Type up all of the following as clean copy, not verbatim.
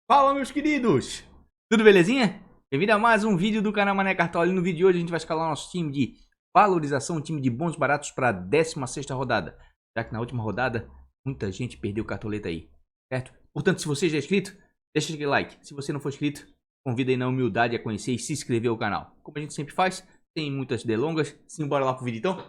Fala, meus queridos! Tudo belezinha? Bem-vindo a mais um vídeo do canal Mané Cartola. E no vídeo de hoje a gente vai escalar nosso time de valorização, um time de bons baratos para a 16ª rodada. Já que na última rodada muita gente perdeu cartoleta aí, certo? Portanto, se você já é inscrito, deixa aquele like. Se você não for inscrito, convido aí na humildade a conhecer e se inscrever ao canal. Como a gente sempre faz, sem muitas delongas, simbora lá pro vídeo então?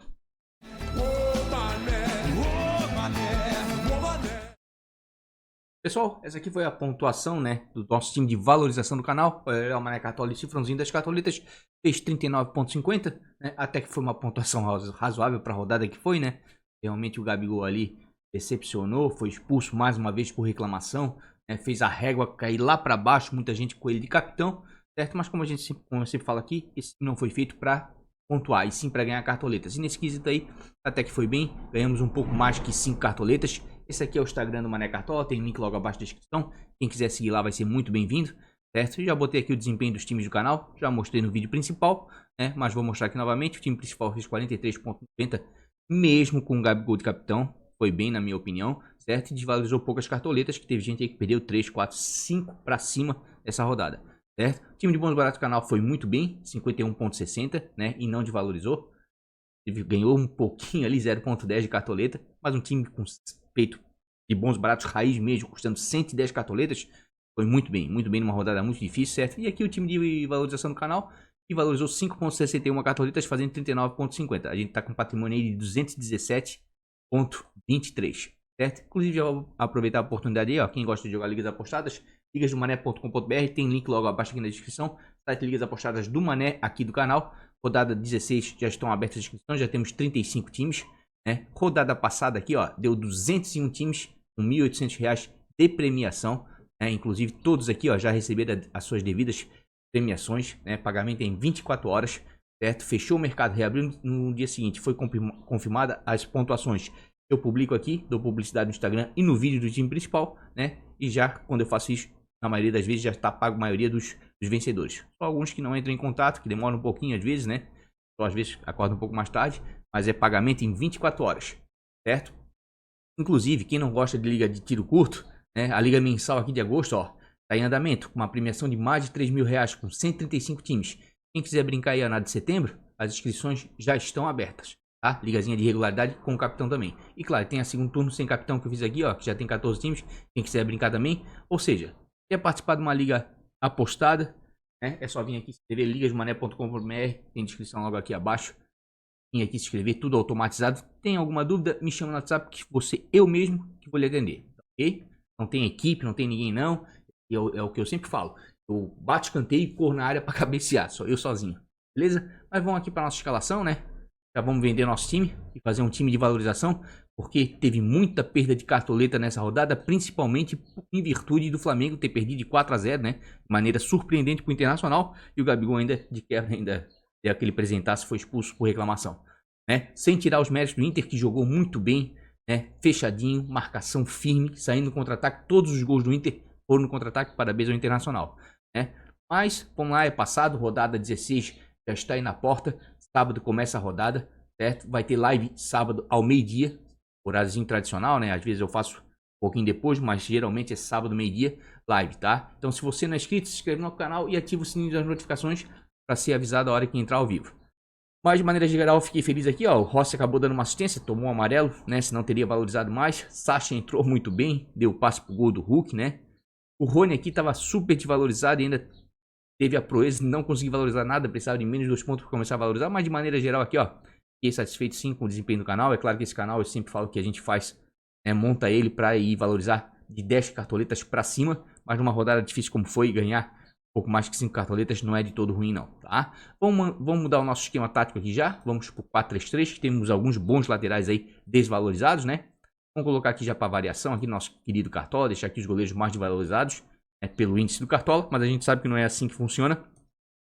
Pessoal, essa aqui foi a pontuação, né, do nosso time de valorização do canal. O Mané Cartola e cifrãozinho das cartoletas fez 39,50, né, até que foi uma pontuação razoável para a rodada que foi, né. Realmente o Gabigol ali decepcionou, foi expulso mais uma vez por reclamação, né, fez a régua cair lá para baixo, muita gente com ele de capitão, certo? Mas como eu sempre falo aqui, esse não foi feito para pontuar, e sim para ganhar cartoletas. E nesse quesito aí, até que foi bem, ganhamos um pouco mais que 5 cartoletas. Esse aqui é o Instagram do Mané Cartola, tem link logo abaixo na descrição. Quem quiser seguir lá vai ser muito bem-vindo, certo? Já botei aqui o desempenho dos times do canal, já mostrei no vídeo principal, né? Mas vou mostrar aqui novamente. O time principal fez 43,90, mesmo com o Gabigol de capitão. Foi bem, na minha opinião, certo? E desvalorizou poucas cartoletas, que teve gente aí que perdeu 3, 4, 5 para cima dessa rodada, certo? O time de bons baratos do canal foi muito bem, 51,60, né? E não desvalorizou. Ele ganhou um pouquinho ali, 0,10 de cartoleta, mas um time com peito de bons baratos raiz mesmo, custando 110 cartoletas, foi muito bem numa rodada muito difícil, certo? E aqui o time de valorização do canal, que valorizou 5,61 cartoletas, fazendo 39,50. A gente tá com um patrimônio aí de 217,23, certo? Inclusive, já vou aproveitar a oportunidade aí, ó, quem gosta de jogar ligas apostadas, ligasdomané.com.br, tem link logo abaixo aqui na descrição, site Ligas Apostadas do Mané aqui do canal. Rodada 16 já estão abertas as inscrições, já temos 35 times, né? Rodada passada aqui, ó, deu 201 times com R$ 1.800 de premiação, né? Inclusive todos aqui, ó, já receberam as suas devidas premiações, né? Pagamento em 24 horas, certo? Fechou o mercado, reabriu no dia seguinte, foi confirmada as pontuações. Eu publico aqui, dou publicidade no Instagram e no vídeo do time principal, né? E já quando eu faço isso, na maioria das vezes já está pago a maioria dos vencedores. Só alguns que não entram em contato, que demoram um pouquinho às vezes, né? Só às vezes acordam um pouco mais tarde, mas é pagamento em 24 horas, certo? Inclusive, quem não gosta de liga de tiro curto, né? A liga mensal aqui de agosto, ó, tá em andamento, com uma premiação de mais de R$ 3.000, com 135 times. Quem quiser brincar aí na de setembro, as inscrições já estão abertas, tá? Ligazinha de regularidade com o capitão também. E claro, tem a segundo turno sem capitão que eu fiz aqui, ó, que já tem 14 times. Quem quiser brincar também, ou seja, quer participar de uma liga apostada, né? É só vir aqui se inscrever, ligasdomané.com.br, tem descrição logo aqui abaixo. Vim aqui se inscrever, tudo automatizado. Tem alguma dúvida, me chama no WhatsApp que eu mesmo que vou lhe atender, ok? Não tem equipe, não tem ninguém não. É o que eu sempre falo. Eu bato escanteio e corro na área para cabecear, só eu sozinho, beleza? Mas vamos aqui para nossa escalação, né? Já vamos vender nosso time e fazer um time de valorização, porque teve muita perda de cartoleta nessa rodada, principalmente em virtude do Flamengo ter perdido de 4-0, né? De maneira surpreendente para o Internacional, e o Gabigol ainda de quebra ainda deu aquele presentaço, foi expulso por reclamação, né? Sem tirar os méritos do Inter, que jogou muito bem, né? Fechadinho, marcação firme, saindo no contra-ataque. Todos os gols do Inter foram no contra-ataque, parabéns ao Internacional, né? Mas, vamos lá, é passado, rodada 16 já está aí na porta. Sábado começa a rodada, certo? Vai ter live sábado ao meio-dia, horáriozinho tradicional, né? Às vezes eu faço um pouquinho depois, mas geralmente é sábado, meio-dia, live, tá? Então, se você não é inscrito, se inscreve no canal e ativa o sininho das notificações para ser avisado a hora que entrar ao vivo. Mas de maneira geral, eu fiquei feliz aqui, ó. O Rossi acabou dando uma assistência, tomou um amarelo, né? Senão teria valorizado mais. Sacha entrou muito bem, deu passe pro gol do Hulk, né? O Rony aqui tava super desvalorizado e ainda teve a proeza de não conseguir valorizar nada, precisava de menos 2 pontos para começar a valorizar, mas de maneira geral aqui, ó, fiquei satisfeito sim com o desempenho do canal. É claro que esse canal, eu sempre falo que a gente faz, né, monta ele para ir valorizar de 10 cartoletas para cima, mas numa rodada difícil como foi, ganhar um pouco mais que 5 cartoletas não é de todo ruim não, tá? Vamos mudar o nosso esquema tático aqui já, vamos pro 4-3-3, que temos alguns bons laterais aí desvalorizados, né? Vamos colocar aqui já para variação, aqui nosso querido Cartola, deixar aqui os goleiros mais desvalorizados, pelo índice do Cartola, mas a gente sabe que não é assim que funciona.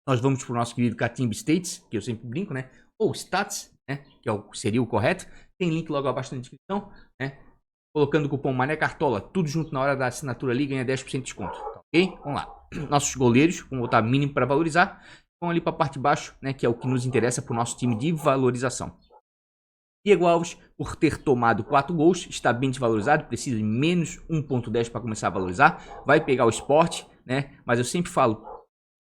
Nós vamos para o nosso querido Catimba States, que eu sempre brinco, né? Ou Stats, né? Que seria o correto. Tem link logo abaixo na descrição, né? Colocando o cupom Mané Cartola, tudo junto na hora da assinatura ali, ganha 10% de desconto, tá ok? Vamos lá. Nossos goleiros, vamos botar mínimo para valorizar. Vão ali para a parte de baixo, né? Que é o que nos interessa para o nosso time de valorização. Diego Alves, por ter tomado 4 gols, está bem desvalorizado, precisa de menos 1.10 para começar a valorizar. Vai pegar o Sport, né? Mas eu sempre falo,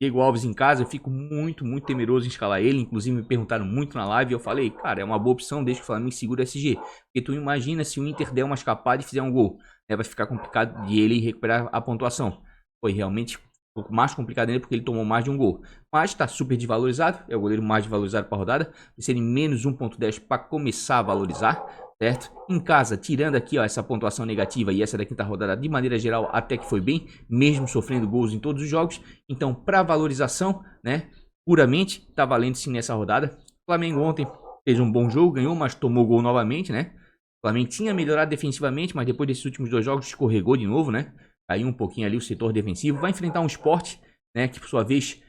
Diego Alves em casa, eu fico muito temeroso em escalar ele. Inclusive me perguntaram muito na live e eu falei, cara, é uma boa opção desde que o Flamengo segura o SG. Porque tu imagina se o Inter der uma escapada e fizer um gol, né? Vai ficar complicado de ele recuperar a pontuação. Foi realmente um pouco mais complicado ainda porque ele tomou mais de um gol. Mas está super desvalorizado, é o goleiro mais desvalorizado para a rodada. Precisa de menos 1.10 para começar a valorizar, certo? Em casa, tirando aqui ó, essa pontuação negativa e essa da quinta rodada, de maneira geral, até que foi bem, mesmo sofrendo gols em todos os jogos. Então, para valorização, né, puramente, está valendo sim nessa rodada. O Flamengo ontem fez um bom jogo, ganhou, mas tomou gol novamente, né? O Flamengo tinha melhorado defensivamente, mas depois desses últimos 2 jogos escorregou de novo, né? Caiu um pouquinho ali o setor defensivo. Vai enfrentar um Sport, né, que por sua vez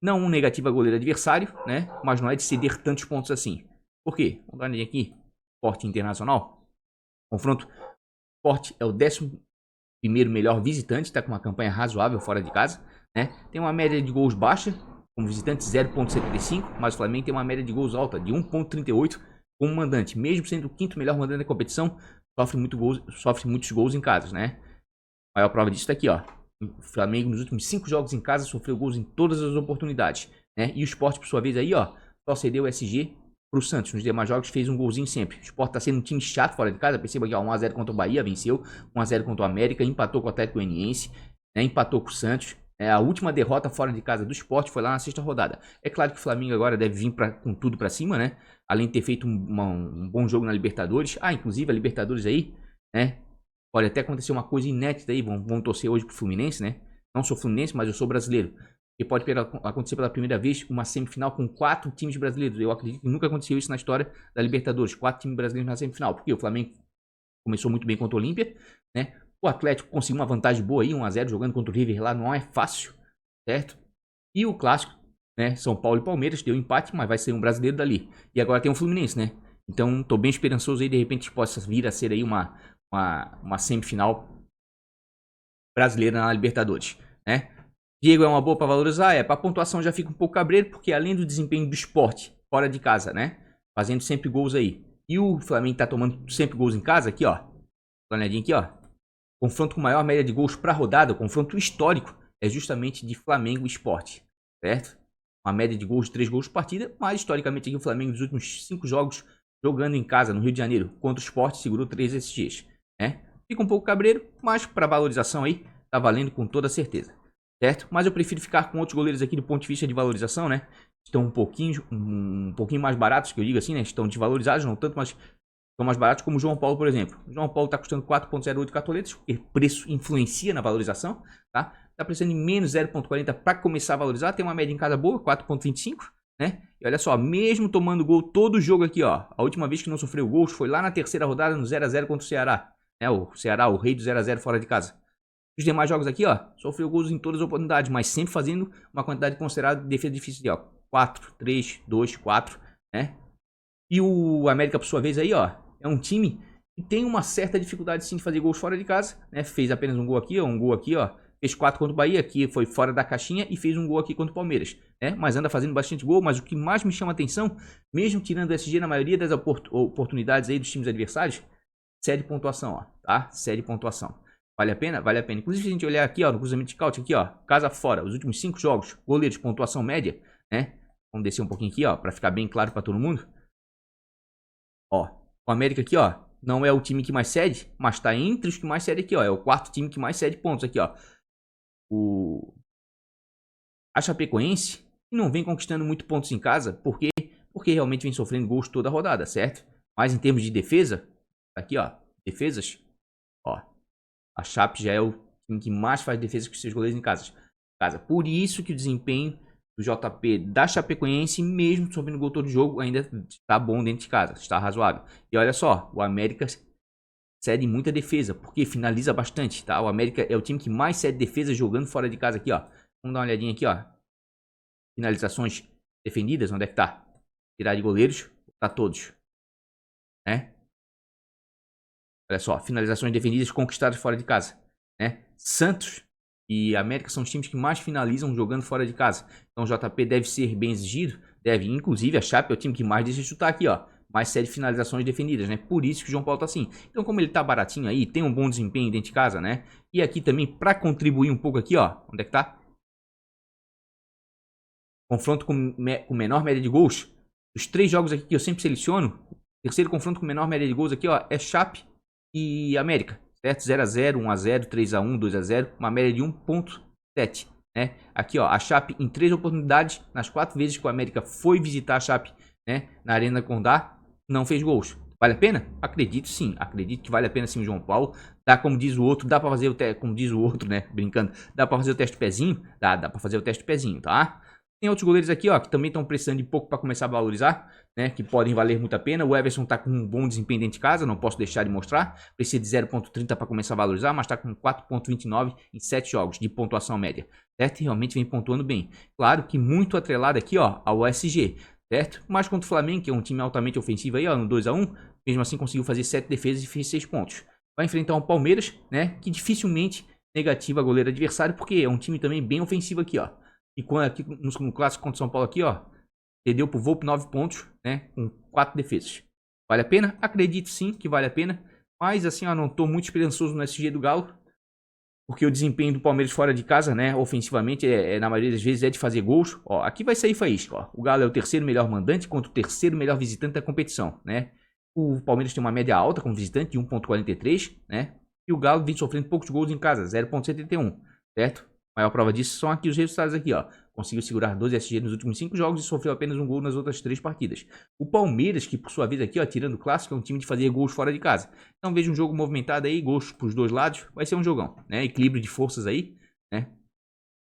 não um negativo a goleiro adversário, né, mas não é de ceder tantos pontos assim. Por quê? Vamos dar uma olhadinha aqui. Sport Internacional. Confronto. Sport é o 11º melhor visitante, está com uma campanha razoável fora de casa, né? Tem uma média de gols baixa, como visitante 0.75, mas o Flamengo tem uma média de gols alta de 1.38 como mandante. Mesmo sendo o 5º melhor mandante da competição, sofre muitos gols em casa, né? A maior prova disso está aqui, ó. O Flamengo nos últimos 5 jogos em casa sofreu gols em todas as oportunidades, né? E o Sport, por sua vez, aí, ó, só cedeu o SG pro Santos. Nos demais jogos fez um golzinho sempre. O Sport tá sendo um time chato fora de casa. Perceba aqui, ó, 1x0 contra o Bahia, venceu. 1x0 contra o América, empatou com o Atlético Goianiense, né? Empatou com o Santos. A última derrota fora de casa do Sport foi lá na 6ª rodada. É claro que o Flamengo agora deve vir com tudo pra cima, né? Além de ter feito um bom jogo na Libertadores. Ah, inclusive a Libertadores aí, né? Pode até acontecer uma coisa inédita aí, vamos torcer hoje pro Fluminense, né? Não sou fluminense, mas eu sou brasileiro. E pode acontecer pela primeira vez uma semifinal com 4 times brasileiros. Eu acredito que nunca aconteceu isso na história da Libertadores. 4 times brasileiros na semifinal. Porque o Flamengo começou muito bem contra o Olímpia, né? O Atlético conseguiu uma vantagem boa aí, 1x0 jogando contra o River lá, não é fácil, certo? E o clássico, né? São Paulo e Palmeiras, deu empate, mas vai ser um brasileiro dali. E agora tem o Fluminense, né? Então tô bem esperançoso aí, de repente possa vir a ser aí uma semifinal brasileira na Libertadores, né? Diego é uma boa para valorizar? É, para pontuação já fica um pouco cabreiro, porque além do desempenho do Sport fora de casa, né? Fazendo sempre gols aí. E o Flamengo tá tomando sempre gols em casa, aqui, ó. Planejadinho aqui, ó. Confronto com maior média de gols para rodada, o confronto histórico é justamente de Flamengo e Sport, certo? Uma média de gols, 3 gols por partida, mas historicamente aqui o Flamengo nos últimos 5 jogos jogando em casa no Rio de Janeiro contra o Sport segurou 3 SGs, né? Fica um pouco cabreiro, mas para valorização aí tá valendo com toda certeza, certo? Mas eu prefiro ficar com outros goleiros aqui do ponto de vista de valorização, né? Estão um pouquinho mais baratos, que eu digo assim, né? Estão desvalorizados, não tanto, mas estão mais baratos, como o João Paulo, por exemplo. O João Paulo está custando 4.08 cartoletas, porque preço influencia na valorização, tá? Tá precisando de menos 0.40 para começar a valorizar, tem uma média em casa boa, 4.25, né? E olha só, mesmo tomando gol todo jogo aqui, ó. A última vez que não sofreu gols foi lá na 3ª rodada, no 0x0 contra o Ceará. Né? O Ceará, o rei do 0x0 fora de casa. Os demais jogos aqui, ó, sofreu gols em todas as oportunidades, mas sempre fazendo uma quantidade considerada de defesa difícil, ó. 4, 3, 2, 4, né? E o América, por sua vez, aí, ó, é um time que tem uma certa dificuldade, sim, de fazer gols fora de casa, né? Fez apenas um gol aqui, ó. Fez 4 contra o Bahia, aqui foi fora da caixinha, e fez um gol aqui contra o Palmeiras, né? Mas anda fazendo bastante gol, mas o que mais me chama a atenção, mesmo tirando o SG na maioria das oportunidades aí dos times adversários, cede pontuação, ó, tá? Cede pontuação. Vale a pena? Vale a pena. Inclusive, se a gente olhar aqui, ó, no cruzamento de scout, aqui, ó, casa fora, os últimos 5 jogos, goleiros, pontuação média, né? Vamos descer um pouquinho aqui, ó, pra ficar bem claro pra todo mundo. Ó, o América aqui, ó, não é o time que mais cede, mas tá entre os que mais cede aqui, ó. É o 4º time que mais cede pontos aqui, ó. A Chapecoense não vem conquistando muito pontos em casa, porque realmente vem sofrendo gols toda a rodada, certo? Mas em termos de defesa, aqui, ó, defesas, ó, a Chape já é o time que mais faz defesa com seus goleiros em casa. Por isso que o desempenho do JP da Chapecoense, mesmo sofrendo gol todo jogo, ainda está bom dentro de casa, está razoável. E olha só, o América cede muita defesa, porque finaliza bastante, tá? O América é o time que mais cede defesa jogando fora de casa aqui, ó. Vamos dar uma olhadinha aqui, ó. Finalizações defendidas, onde é que tá? Tirar de goleiros, tá todos, né? Olha só, finalizações defendidas conquistadas fora de casa, né? Santos e América são os times que mais finalizam jogando fora de casa. Então o JP deve ser bem exigido, deve. Inclusive a Chape é o time que mais deixa chutar aqui, ó. mais 7 finalizações defendidas, né? Por isso que o João Paulo tá assim. Então, como ele tá baratinho aí, tem um bom desempenho dentro de casa, né? E aqui também, para contribuir um pouco aqui, ó, onde é que tá? Confronto com menor média de gols. Os 3 jogos aqui que eu sempre seleciono, terceiro confronto com menor média de gols aqui, ó, é Chape e América, certo? 0x0, 1x0, 3x1, 2x0, uma média de 1.7, né? Aqui, ó, a Chape em 3 oportunidades, nas 4 vezes que o América foi visitar a Chape, né, na Arena Condá, não fez gols. Vale a pena? Acredito sim, acredito que vale a pena sim o João Paulo. Dá, como diz o outro, dá pra fazer o teste, como diz o outro, né, brincando, dá pra fazer o teste pezinho? Dá pra fazer o teste pezinho, tá? Tem outros goleiros aqui, ó, que também estão precisando de pouco para começar a valorizar, né? Que podem valer muito a pena. O Everson tá com um bom desempenho dentro de casa, não posso deixar de mostrar. Precisa de 0.30 para começar a valorizar, mas tá com 4.29 em 7 jogos de pontuação média, certo? E realmente vem pontuando bem. Claro que muito atrelado aqui, ó, ao USG, certo? Mas contra o Flamengo, que é um time altamente ofensivo aí, ó, no 2x1, mesmo assim conseguiu fazer 7 defesas e fez 6 pontos. Vai enfrentar um Palmeiras, né? Que dificilmente negativa a goleiro adversário, porque é um time também bem ofensivo aqui, ó. E quando aqui no clássico contra o São Paulo aqui, ó, perdeu pro Volpe 9 pontos, né, com 4 defesas. Vale a pena? Acredito sim que vale a pena, mas assim, ó, não tô muito esperançoso no SG do Galo, porque o desempenho do Palmeiras fora de casa, né, ofensivamente, na maioria das vezes é de fazer gols. Ó, aqui vai sair faísca, ó. O Galo é o terceiro melhor mandante contra o terceiro melhor visitante da competição, né. O Palmeiras tem uma média alta como visitante de 1.43, né, e o Galo vem sofrendo poucos gols em casa, 0.71, certo? A maior prova disso são aqui os resultados aqui, ó. Conseguiu segurar 12 SG nos últimos 5 jogos e sofreu apenas um gol nas outras 3 partidas. O Palmeiras, que por sua vez aqui, ó, tirando o clássico, é um time de fazer gols fora de casa. Então veja um jogo movimentado aí, gols pros dois lados, vai ser um jogão, né? Equilíbrio de forças aí, né?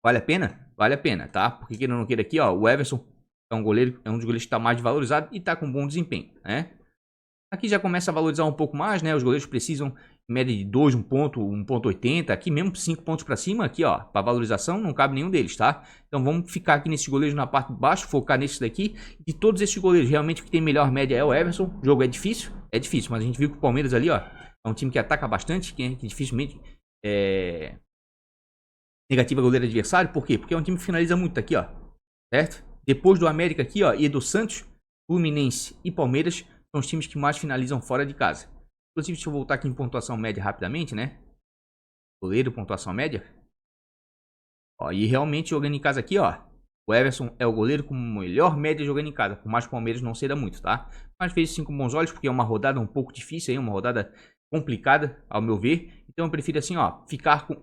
Vale a pena? Vale a pena, tá? Porque quem não queira aqui, ó, o Everson é um goleiro, é um dos goleiros que tá mais valorizado e tá com bom desempenho, né? Aqui já começa a valorizar um pouco mais, né? Os goleiros precisam em média de 2, 1.80. Aqui mesmo 5 pontos para cima, aqui ó, para valorização não cabe nenhum deles, tá? Então vamos ficar aqui nesses goleiros na parte de baixo, focar nesses daqui. De todos esses goleiros, realmente o que tem melhor média é o Everson. O jogo é difícil, mas a gente viu que o Palmeiras ali, ó, é um time que ataca bastante, que dificilmente negativa goleiro adversário. Por quê? Porque é um time que finaliza muito aqui, ó, certo? Depois do América aqui, ó, e do Santos, Fluminense e Palmeiras são os times que mais finalizam fora de casa. Inclusive, deixa eu voltar aqui em pontuação média rapidamente, né? Goleiro, pontuação média. Ó, e realmente jogando em casa aqui, ó. O Everson é o goleiro com melhor média jogando em casa. Por mais que o Palmeiras não seja muito, tá? Mas fez 5 bons olhos, porque é uma rodada um pouco difícil aí. Uma rodada complicada, ao meu ver. Então eu prefiro assim, ó. Ficar com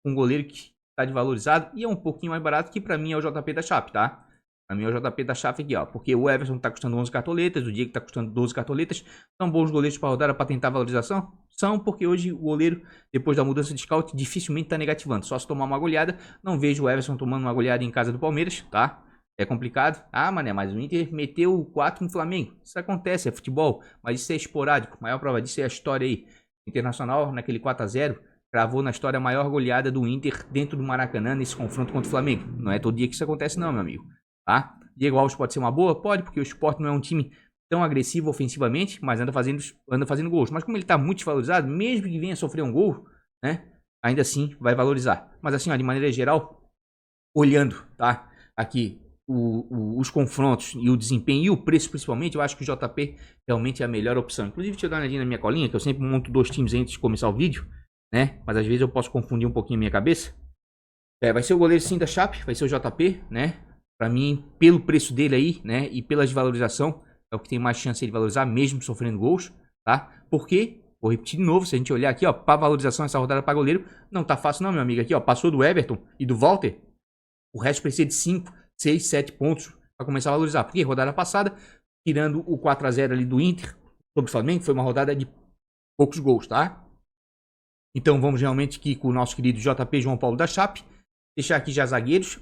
um goleiro que tá desvalorizado. E é um pouquinho mais barato, que pra mim é o JP da Chape, tá? Pra mim é o JP da Chape aqui, ó. Porque o Everson tá custando 11 cartoletas, o Diego tá custando 12 cartoletas. São bons goleiros pra rodar, pra tentar valorização? São, porque hoje o goleiro, depois da mudança de scout, dificilmente tá negativando. Só se tomar uma goleada. Não vejo o Everson tomando uma goleada em casa do Palmeiras, tá? É complicado. Ah, mané, mas o Inter meteu 4 no Flamengo. Isso acontece, é futebol. Mas isso é esporádico. A maior prova disso é a história aí. Internacional, naquele 4x0, cravou na história a maior goleada do Inter dentro do Maracanã nesse confronto contra o Flamengo. Não é todo dia que isso acontece não, meu amigo. Tá? Diego Alves pode ser uma boa? Pode, porque o Sport não é um time tão agressivo ofensivamente, mas anda fazendo gols. Mas como ele está muito desvalorizado, mesmo que venha sofrer um gol, né, ainda assim vai valorizar. Mas assim, ó, de maneira geral, olhando, tá, aqui os confrontos e o desempenho e o preço principalmente, eu acho que o JP realmente é a melhor opção. Inclusive, deixa eu dar uma olhadinha na minha colinha, que eu sempre monto 2 times antes de começar o vídeo, né, mas às vezes eu posso confundir um pouquinho a minha cabeça. Vai ser o goleiro sim da Chape, vai ser o JP, né. Pra mim, pelo preço dele aí, né, e pela desvalorização, é o que tem mais chance de valorizar, mesmo sofrendo gols, tá? Porque, vou repetir de novo, se a gente olhar aqui, ó, pra valorização essa rodada pra goleiro, não tá fácil não, meu amigo. Aqui, ó, passou do Everton e do Walter, o resto precisa de 5, 6, 7 pontos pra começar a valorizar. Porque rodada passada, tirando o 4x0 ali do Inter sobre o Flamengo, foi uma rodada de poucos gols, tá? Então vamos realmente aqui com o nosso querido JP João Paulo da Chape. Deixar aqui já zagueiros.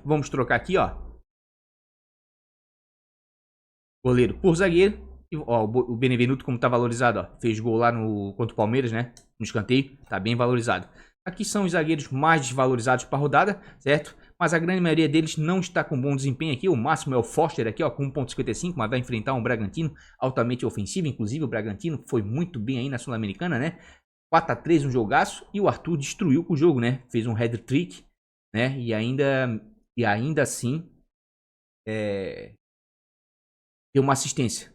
Vamos trocar aqui, ó. Goleiro por zagueiro. E, ó, o Benevenuto, como tá valorizado, ó. Fez gol lá no contra o Palmeiras, né? No escanteio. Tá bem valorizado. Aqui são os zagueiros mais desvalorizados para a rodada, certo? Mas a grande maioria deles não está com bom desempenho aqui. O máximo é o Foster aqui, ó, com 1.55, mas vai enfrentar um Bragantino altamente ofensivo. Inclusive o Bragantino foi muito bem aí na Sul-Americana, né? 4x3 um jogaço. E o Arthur destruiu com o jogo, né? Fez um header trick, né? E ainda assim deu uma assistência.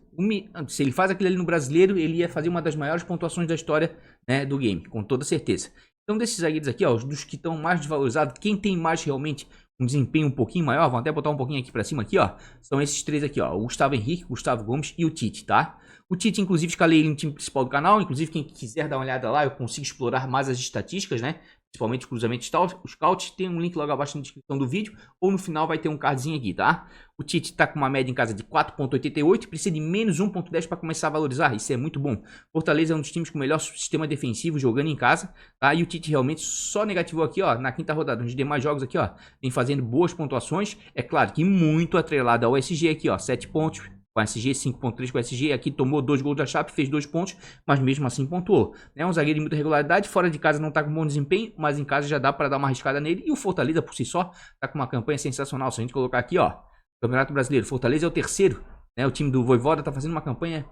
Se ele faz aquilo ali no Brasileiro, ele ia fazer uma das maiores pontuações da história, né, do game, com toda certeza. Então, desses zagueiros aqui, ó, dos que estão mais desvalorizados, quem tem mais realmente um desempenho um pouquinho maior, vamos até botar um pouquinho aqui pra cima aqui, ó, são esses três aqui, ó, o Gustavo Henrique, o Gustavo Gomes e o Tite, tá? O Tite, inclusive, escalei ele no time principal do canal, inclusive quem quiser dar uma olhada lá, eu consigo explorar mais as estatísticas, né? Principalmente cruzamento scout, tem um link logo abaixo na descrição do vídeo, ou no final vai ter um cardzinho aqui, tá? O Tite tá com uma média em casa de 4.88, precisa de menos 1.10 para começar a valorizar, isso é muito bom. Fortaleza é um dos times com o melhor sistema defensivo jogando em casa, tá? E o Tite realmente só negativou aqui, ó, na quinta rodada. Nos demais jogos aqui, ó, vem fazendo boas pontuações, é claro que muito atrelado ao SG aqui, ó, 7 pontos, com a SG, 5.3 com a SG, aqui tomou 2 gols da Chape, fez 2 pontos, mas mesmo assim pontuou. É um zagueiro de muita regularidade, fora de casa não está com bom desempenho, mas em casa já dá para dar uma arriscada nele. E o Fortaleza por si só está com uma campanha sensacional. Se a gente colocar aqui, ó, Campeonato Brasileiro, Fortaleza é o terceiro, né? O time do Vojvoda está fazendo uma campanha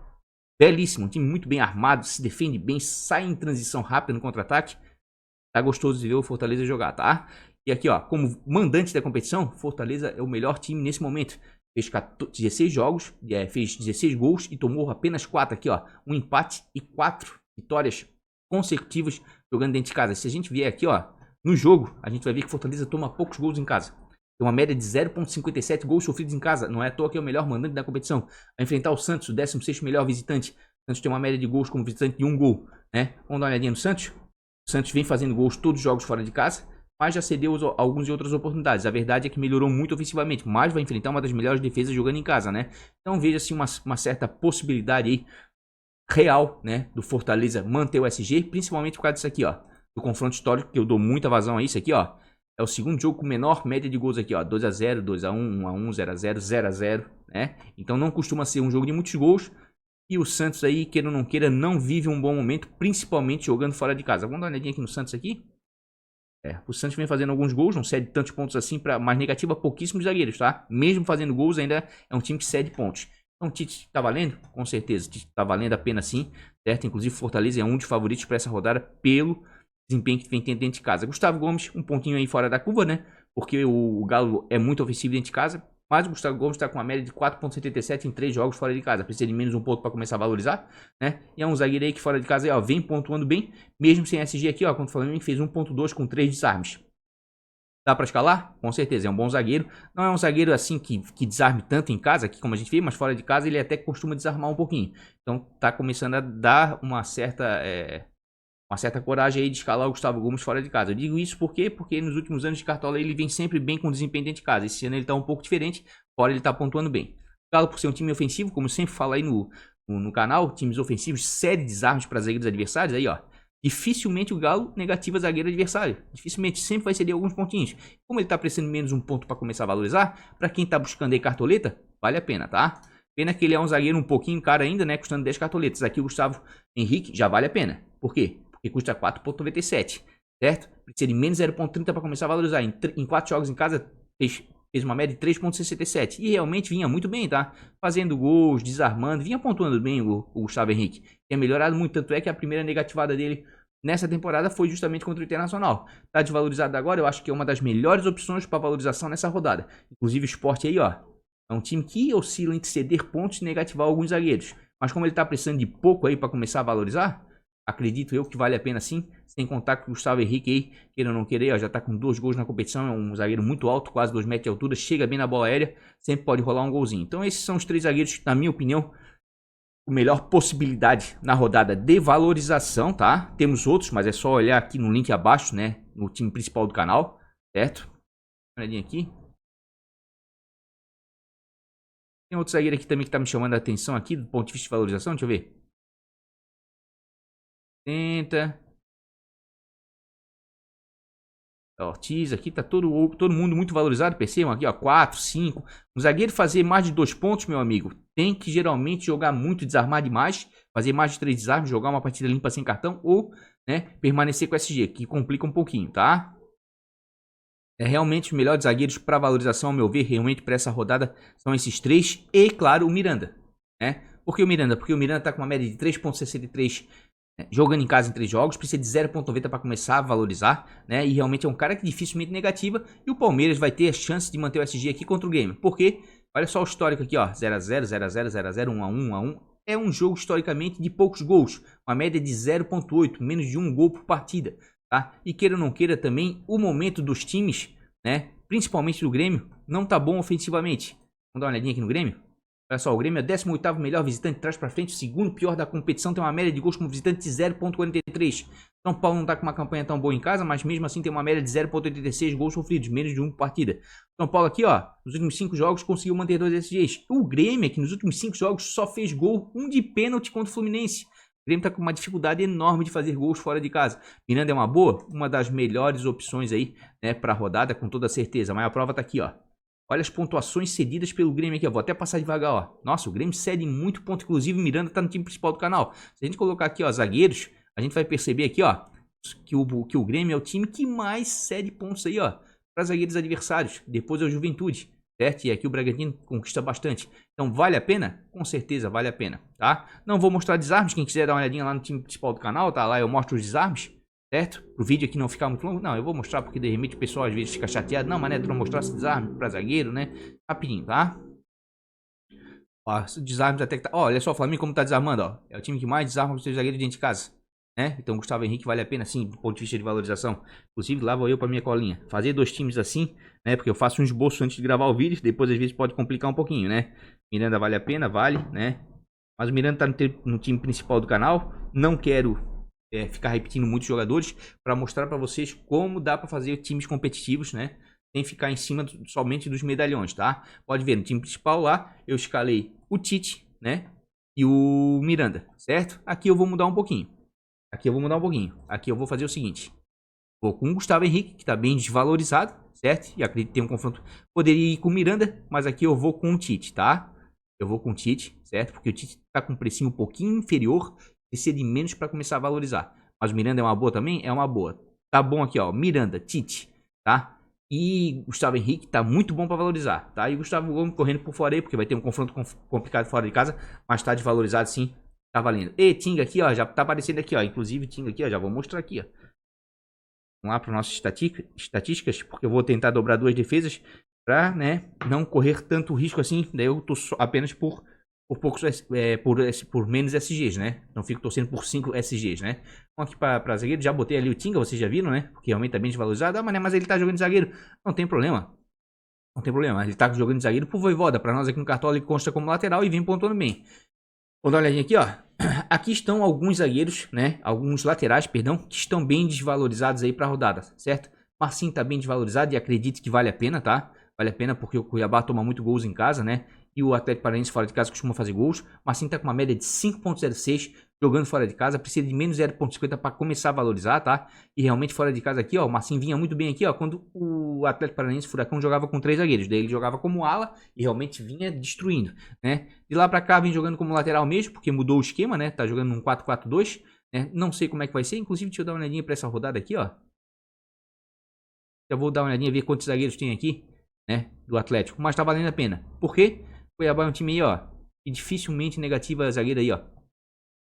belíssima, um time muito bem armado, se defende bem, sai em transição rápida no contra-ataque. Tá gostoso de ver o Fortaleza jogar, tá? E aqui, ó, como mandante da competição, Fortaleza é o melhor time nesse momento. Fez 16 jogos, fez 16 gols e tomou apenas 4 aqui, ó. Um empate e 4 vitórias consecutivas jogando dentro de casa. Se a gente vier aqui, ó, no jogo, a gente vai ver que Fortaleza toma poucos gols em casa. Tem uma média de 0.57 gols sofridos em casa. Não é à toa que é o melhor mandante da competição. A enfrentar o Santos, o 16º melhor visitante. O Santos tem uma média de gols como visitante de 1 gol, né? Vamos dar uma olhadinha no Santos. O Santos vem fazendo gols todos os jogos fora de casa, mas já cedeu algumas e outras oportunidades. A verdade é que melhorou muito ofensivamente, mas vai enfrentar uma das melhores defesas jogando em casa, né? Então veja-se uma certa possibilidade aí real, né, do Fortaleza manter o SG, principalmente por causa disso aqui, ó, do confronto histórico, que eu dou muita vazão a isso aqui, ó. É o segundo jogo com menor média de gols aqui, ó, 2-0, 2-1, 1-1, 0-0, 0-0, né? Então não costuma ser um jogo de muitos gols. E o Santos aí, queira ou não queira, não vive um bom momento, principalmente jogando fora de casa. Vamos dar uma olhadinha aqui no Santos aqui. O Santos vem fazendo alguns gols, não cede tantos pontos assim, para mais negativa, pouquíssimos zagueiros, tá? Mesmo fazendo gols, ainda é um time que cede pontos. Então o Tite tá valendo? Com certeza, o Tite tá valendo a pena sim, certo? Inclusive Fortaleza é um dos favoritos para essa rodada pelo desempenho que vem tendo dentro de casa. Gustavo Gomes, um pontinho aí fora da curva, né? Porque o Galo é muito ofensivo dentro de casa, mas o Gustavo Gomes está com uma média de 4.77 em 3 jogos fora de casa. Precisa de menos um ponto para começar a valorizar, né? E é um zagueiro aí que fora de casa aí, ó, vem pontuando bem, mesmo sem SG aqui, ó, quando o Flamengo fez 1.2 com 3 desarmes. Dá para escalar? Com certeza, é um bom zagueiro. Não é um zagueiro assim que desarme tanto em casa, aqui como a gente vê, mas fora de casa ele até costuma desarmar um pouquinho. Então tá começando a dar uma certa coragem aí de escalar o Gustavo Gomes fora de casa. Eu digo isso porque nos últimos anos de Cartola ele vem sempre bem com desempenho dentro de casa. Esse ano ele tá um pouco diferente, fora ele tá pontuando bem. O Galo, por ser um time ofensivo, como eu sempre falo aí no canal, times ofensivos cede desarmes para zagueiros adversários, aí ó. Dificilmente o Galo negativa zagueiro adversário. Dificilmente, sempre vai ceder alguns pontinhos. Como ele tá precisando menos um ponto para começar a valorizar, para quem tá buscando aí cartoleta, vale a pena, tá? Pena que ele é um zagueiro um pouquinho caro ainda, né? Custando 10 cartoletas. Aqui o Gustavo Henrique já vale a pena. Por quê? Porque custa 4.97, certo? Precisa de menos 0.30 para começar a valorizar. Em 4 jogos em casa, fez uma média de 3.67. E realmente vinha muito bem, tá? Fazendo gols, desarmando, vinha pontuando bem o Gustavo Henrique. Tinha melhorado muito, tanto é que a primeira negativada dele nessa temporada foi justamente contra o Internacional. Tá desvalorizado agora, eu acho que é uma das melhores opções para valorização nessa rodada. Inclusive o Sport aí, ó. É um time que oscila entre ceder pontos e negativar alguns zagueiros. Mas como ele tá precisando de pouco aí para começar a valorizar, acredito eu que vale a pena sim. Sem contar que o Gustavo Henrique aí, queira ou não querer, ó, já tá com 2 gols na competição. É um zagueiro muito alto, quase 2 metros de altura. Chega bem na bola aérea, sempre pode rolar um golzinho. Então esses são os 3 zagueiros, na minha opinião, a melhor possibilidade na rodada de valorização, tá? Temos outros, mas é só olhar aqui no link abaixo, né? No time principal do canal, certo? Olhadinha aqui. Tem outro zagueiro aqui também que tá me chamando a atenção aqui, do ponto de vista de valorização, deixa eu ver. Tenta. Ortiz aqui, tá todo mundo muito valorizado, percebam aqui, ó, 4, 5. Um zagueiro fazer mais de 2 pontos, meu amigo, tem que geralmente jogar muito, desarmar demais, fazer mais de 3 desarmes, jogar uma partida limpa sem cartão ou, né, permanecer com SG, que complica um pouquinho, tá? É realmente os melhores zagueiros para valorização, ao meu ver, realmente para essa rodada são esses 3 e, claro, o Miranda, né? Por que o Miranda? Porque o Miranda tá com uma média de 3.63 Jogando em casa em 3 jogos, precisa de 0,90 para começar a valorizar, né? E realmente é um cara que dificilmente negativa. E o Palmeiras vai ter a chance de manter o SG aqui contra o Grêmio. Por quê? Olha só o histórico aqui, ó. 0x0, 0x0, 0x0, 1x1, 1x1. É um jogo historicamente de poucos gols. Uma média de 0,8, menos de 1 gol por partida, tá? E queira ou não queira também, o momento dos times, né? Principalmente do Grêmio, não tá bom ofensivamente. Vamos dar uma olhadinha aqui no Grêmio? Olha só, o Grêmio é o 18º melhor visitante, traz pra frente, o segundo pior da competição, tem uma média de gols como visitante de 0,43. São Paulo não tá com uma campanha tão boa em casa, mas mesmo assim tem uma média de 0,86 gols sofridos, menos de 1 por partida. São Paulo aqui, ó, nos últimos 5 jogos conseguiu manter 2 SGs. O Grêmio aqui nos últimos 5 jogos só fez gol, um de pênalti contra o Fluminense. O Grêmio tá com uma dificuldade enorme de fazer gols fora de casa. Miranda é uma boa, uma das melhores opções aí, né, pra rodada, com toda certeza. A maior prova tá aqui, ó. Olha as pontuações cedidas pelo Grêmio aqui, ó. Vou até passar devagar, ó. Nossa, o Grêmio cede muito ponto, inclusive o Miranda tá no time principal do canal. Se a gente colocar aqui, ó, zagueiros, a gente vai perceber aqui, ó, que o Grêmio é o time que mais cede pontos aí, ó, para zagueiros adversários. Depois é o Juventude, certo? E aqui o Bragantino conquista bastante. Então, vale a pena? Com certeza vale a pena, tá? Não vou mostrar desarmes, quem quiser dar uma olhadinha lá no time principal do canal, tá? Lá eu mostro os desarmes. Certo? Pro vídeo aqui não ficar muito longo. Não, eu vou mostrar porque de repente o pessoal às vezes fica chateado. Não, mas né, tu não mostrasse desarme pra zagueiro, né? Rapidinho, tá? Ó, desarmes até que tá... Ó, olha só o Flamengo como tá desarmando, ó. É o time que mais desarma os seus zagueiros dentro de casa, né? Então o Gustavo Henrique vale a pena sim, do ponto de vista de valorização. Inclusive lá vou eu pra minha colinha. Fazer 2 times assim, né? Porque eu faço um esboço antes de gravar o vídeo. Depois às vezes pode complicar um pouquinho, né? Miranda vale a pena, vale, né? Mas o Miranda tá no time principal do canal. Não quero... ficar repetindo muitos jogadores para mostrar para vocês como dá para fazer times competitivos, né? Sem ficar em cima somente dos medalhões, tá? Pode ver, no time principal lá, eu escalei o Tite, né? E o Miranda, certo? Aqui eu vou mudar um pouquinho. Aqui eu vou fazer o seguinte. Vou com o Gustavo Henrique, que tá bem desvalorizado, certo? E acredito que tem um confronto. Poderia ir com o Miranda, mas aqui eu vou com o Tite, tá? Eu vou com o Tite, certo? Porque o Tite tá com um precinho um pouquinho inferior, precisa de menos para começar a valorizar. Mas o Miranda é uma boa também? É uma boa. Tá bom aqui, ó. Miranda, Tite, tá? E Gustavo Henrique tá muito bom para valorizar, tá? E Gustavo Gomes correndo por fora aí, porque vai ter um confronto complicado fora de casa, mas tá desvalorizado sim, tá valendo. E Tinga aqui, ó, já tá aparecendo aqui, ó. Inclusive Tinga aqui, ó, já vou mostrar aqui, ó. Vamos lá para nossas estatísticas, porque eu vou tentar dobrar 2 defesas para, né, não correr tanto risco assim. Daí eu tô apenas por poucos, por menos SGs, né? Não fico torcendo por 5 SGs, né? Vamos aqui para zagueiro, já botei ali o Tinga, vocês já viram, né? Porque realmente tá bem desvalorizado. Ah, mas ele tá jogando de zagueiro. Não tem problema. Não tem problema. Ele tá jogando de zagueiro pro Voivoda. Para nós aqui no Cartola ele consta como lateral e vem pontuando bem. Vou dar uma olhadinha aqui, ó. Aqui estão alguns zagueiros, né? Alguns laterais, perdão, que estão bem desvalorizados aí pra rodada, certo? Marcinho tá bem desvalorizado e acredite que vale a pena, tá? Vale a pena porque o Cuiabá toma muito gols em casa, né? E o Atlético Paranaense fora de casa costuma fazer gols. Marcinho tá com uma média de 5,06 jogando fora de casa. Precisa de menos 0,50 para começar a valorizar, tá? E realmente fora de casa aqui, ó. O Marcinho vinha muito bem aqui, ó. Quando o Atlético Paranaense Furacão jogava com 3 zagueiros. Daí ele jogava como ala e realmente vinha destruindo, né? De lá pra cá vem jogando como lateral mesmo, porque mudou o esquema, né? Tá jogando num 4-4-2, né? Não sei como é que vai ser. Inclusive, deixa eu dar uma olhadinha pra essa rodada aqui, ó. Eu vou dar uma olhadinha, ver quantos zagueiros tem aqui, né? Do Atlético. Mas tá valendo a pena. Por quê? O Cuiabá é um time aí, ó. Que dificilmente negativa zagueiro aí, ó.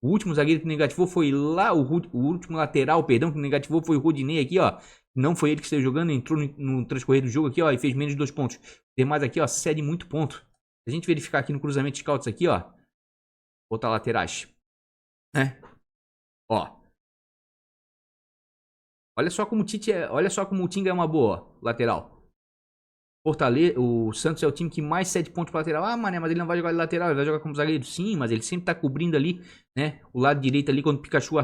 O último zagueiro que negativou foi lá, o último lateral, perdão, que negativou foi o Rodinei aqui, ó. Não foi ele que esteve jogando, entrou no transcorrer do jogo aqui, ó, e fez menos de 2 pontos. Tem mais aqui, ó, cede muito ponto. Se a gente verificar aqui no cruzamento de scouts aqui, ó. Botar laterais, né? Ó. Olha só como o Tinga é uma boa, ó, lateral. Fortaleza, o Santos é o time que mais cede pontos para lateral. Ah, mané, mas ele não vai jogar de lateral, ele vai jogar como zagueiro. Sim, mas ele sempre tá cobrindo ali, né? O lado direito ali quando o Pikachu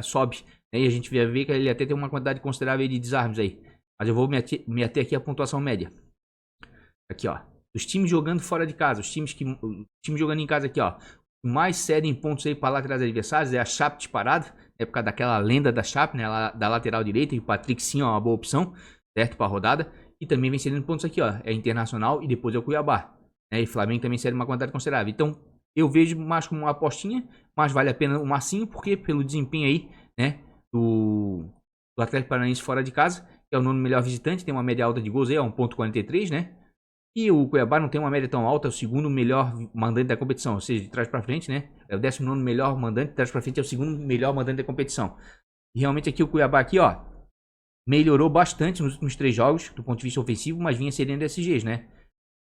sobe. Né, e a gente vai ver que ele até tem uma quantidade considerável de desarmes aí. Mas eu vou me ater aqui a pontuação média. Aqui, ó. Os times jogando fora de casa, os times jogando em casa aqui, ó. Mais cedem pontos aí para laterais adversários é a Chape disparada. É por causa daquela lenda da Chape, né? Da lateral direita. E o Patrick sim é uma boa opção, certo? Para rodada. E também vem cedendo pontos aqui, ó. É Internacional e depois é o Cuiabá. Né? E Flamengo também cede uma quantidade considerável. Então, eu vejo mais como uma apostinha. Mas vale a pena o Marcinho, porque pelo desempenho aí, né? Do Atlético Paranaense fora de casa. Que é o nono melhor visitante. Tem uma média alta de gols aí, ó. 1,43, né? E o Cuiabá não tem uma média tão alta, é o segundo melhor mandante da competição, ou seja, de trás para frente, né? É o 19º melhor mandante, de trás para frente é o segundo melhor mandante da competição. E realmente aqui o Cuiabá aqui, ó, melhorou bastante nos últimos 3 jogos, do ponto de vista ofensivo, mas vinha cedendo SGs, né?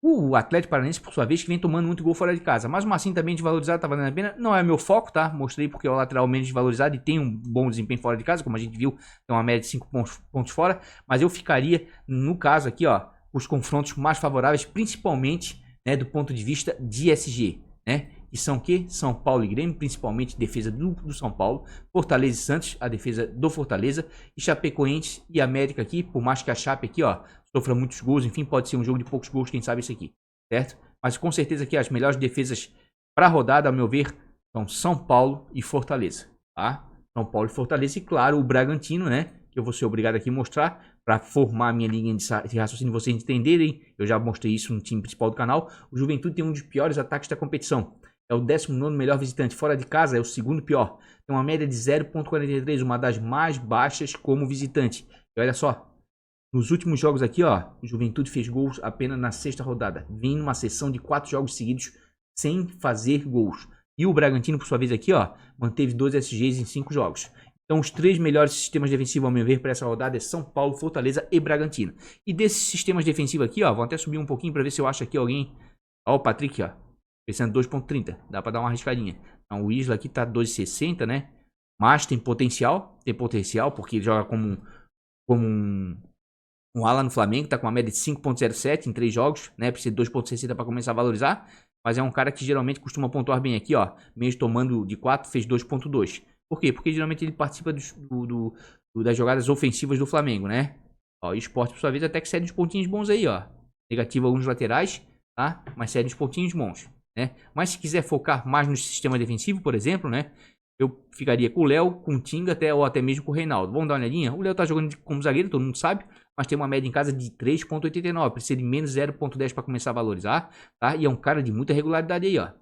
O Atlético Paranaense, por sua vez, que vem tomando muito gol fora de casa. Mas, assim, também desvalorizado, tá valendo a pena. Não é meu foco, tá? Mostrei porque é o lateral menos desvalorizado e tem um bom desempenho fora de casa, como a gente viu, tem uma média de 5 pontos fora. Mas eu ficaria, no caso aqui, ó, os confrontos mais favoráveis, principalmente, né, do ponto de vista de SG, né? E são o quê? São Paulo e Grêmio, principalmente defesa do São Paulo, Fortaleza e Santos, a defesa do Fortaleza, e Chapecoense e América aqui, por mais que a Chape aqui, ó, sofra muitos gols, enfim, pode ser um jogo de poucos gols, quem sabe isso aqui, certo? Mas com certeza aqui as melhores defesas para a rodada, ao meu ver, são São Paulo e Fortaleza, tá? São Paulo e Fortaleza e, claro, o Bragantino, né? Que eu vou ser obrigado aqui a mostrar para formar a minha linha de raciocínio, vocês entenderem. Eu já mostrei isso no time principal do canal. O Juventude tem um dos piores ataques da competição. É o 19º melhor visitante. Fora de casa é o segundo pior. Tem uma média de 0,43, uma das mais baixas como visitante. E olha só, nos últimos jogos aqui, ó, o Juventude fez gols apenas na 6ª rodada. Vem numa sessão de 4 jogos seguidos sem fazer gols. E o Bragantino, por sua vez aqui, ó, manteve 12 SGs em 5 jogos. Então, os 3 melhores sistemas defensivos, ao meu ver, para essa rodada é São Paulo, Fortaleza e Bragantino. E desses sistemas defensivos aqui, ó, vou até subir um pouquinho para ver se eu acho aqui alguém. Ó, o Patrick, ó, pensando 2,30. Dá para dar uma arriscadinha. Então, o Isla aqui tá 2,60, né? Mas tem potencial, porque ele joga como um ala no Flamengo, tá com uma média de 5,07 em 3 jogos, né? Precisa de 2,60 para começar a valorizar. Mas é um cara que geralmente costuma pontuar bem aqui, ó. Mesmo tomando de 4, fez 2,2. Por quê? Porque geralmente ele participa das jogadas ofensivas do Flamengo, né? Ó, o Sport, por sua vez, até que cede uns pontinhos bons aí, ó. Negativo alguns laterais, tá? Mas cede uns pontinhos bons, né? Mas se quiser focar mais no sistema defensivo, por exemplo, né? Eu ficaria com o Léo, com o Tinga, ou até mesmo com o Reinaldo. Vamos dar uma olhadinha? O Léo tá jogando como zagueiro, todo mundo sabe, mas tem uma média em casa de 3,89. Precisa de menos 0,10 para começar a valorizar, tá? E é um cara de muita regularidade aí, ó.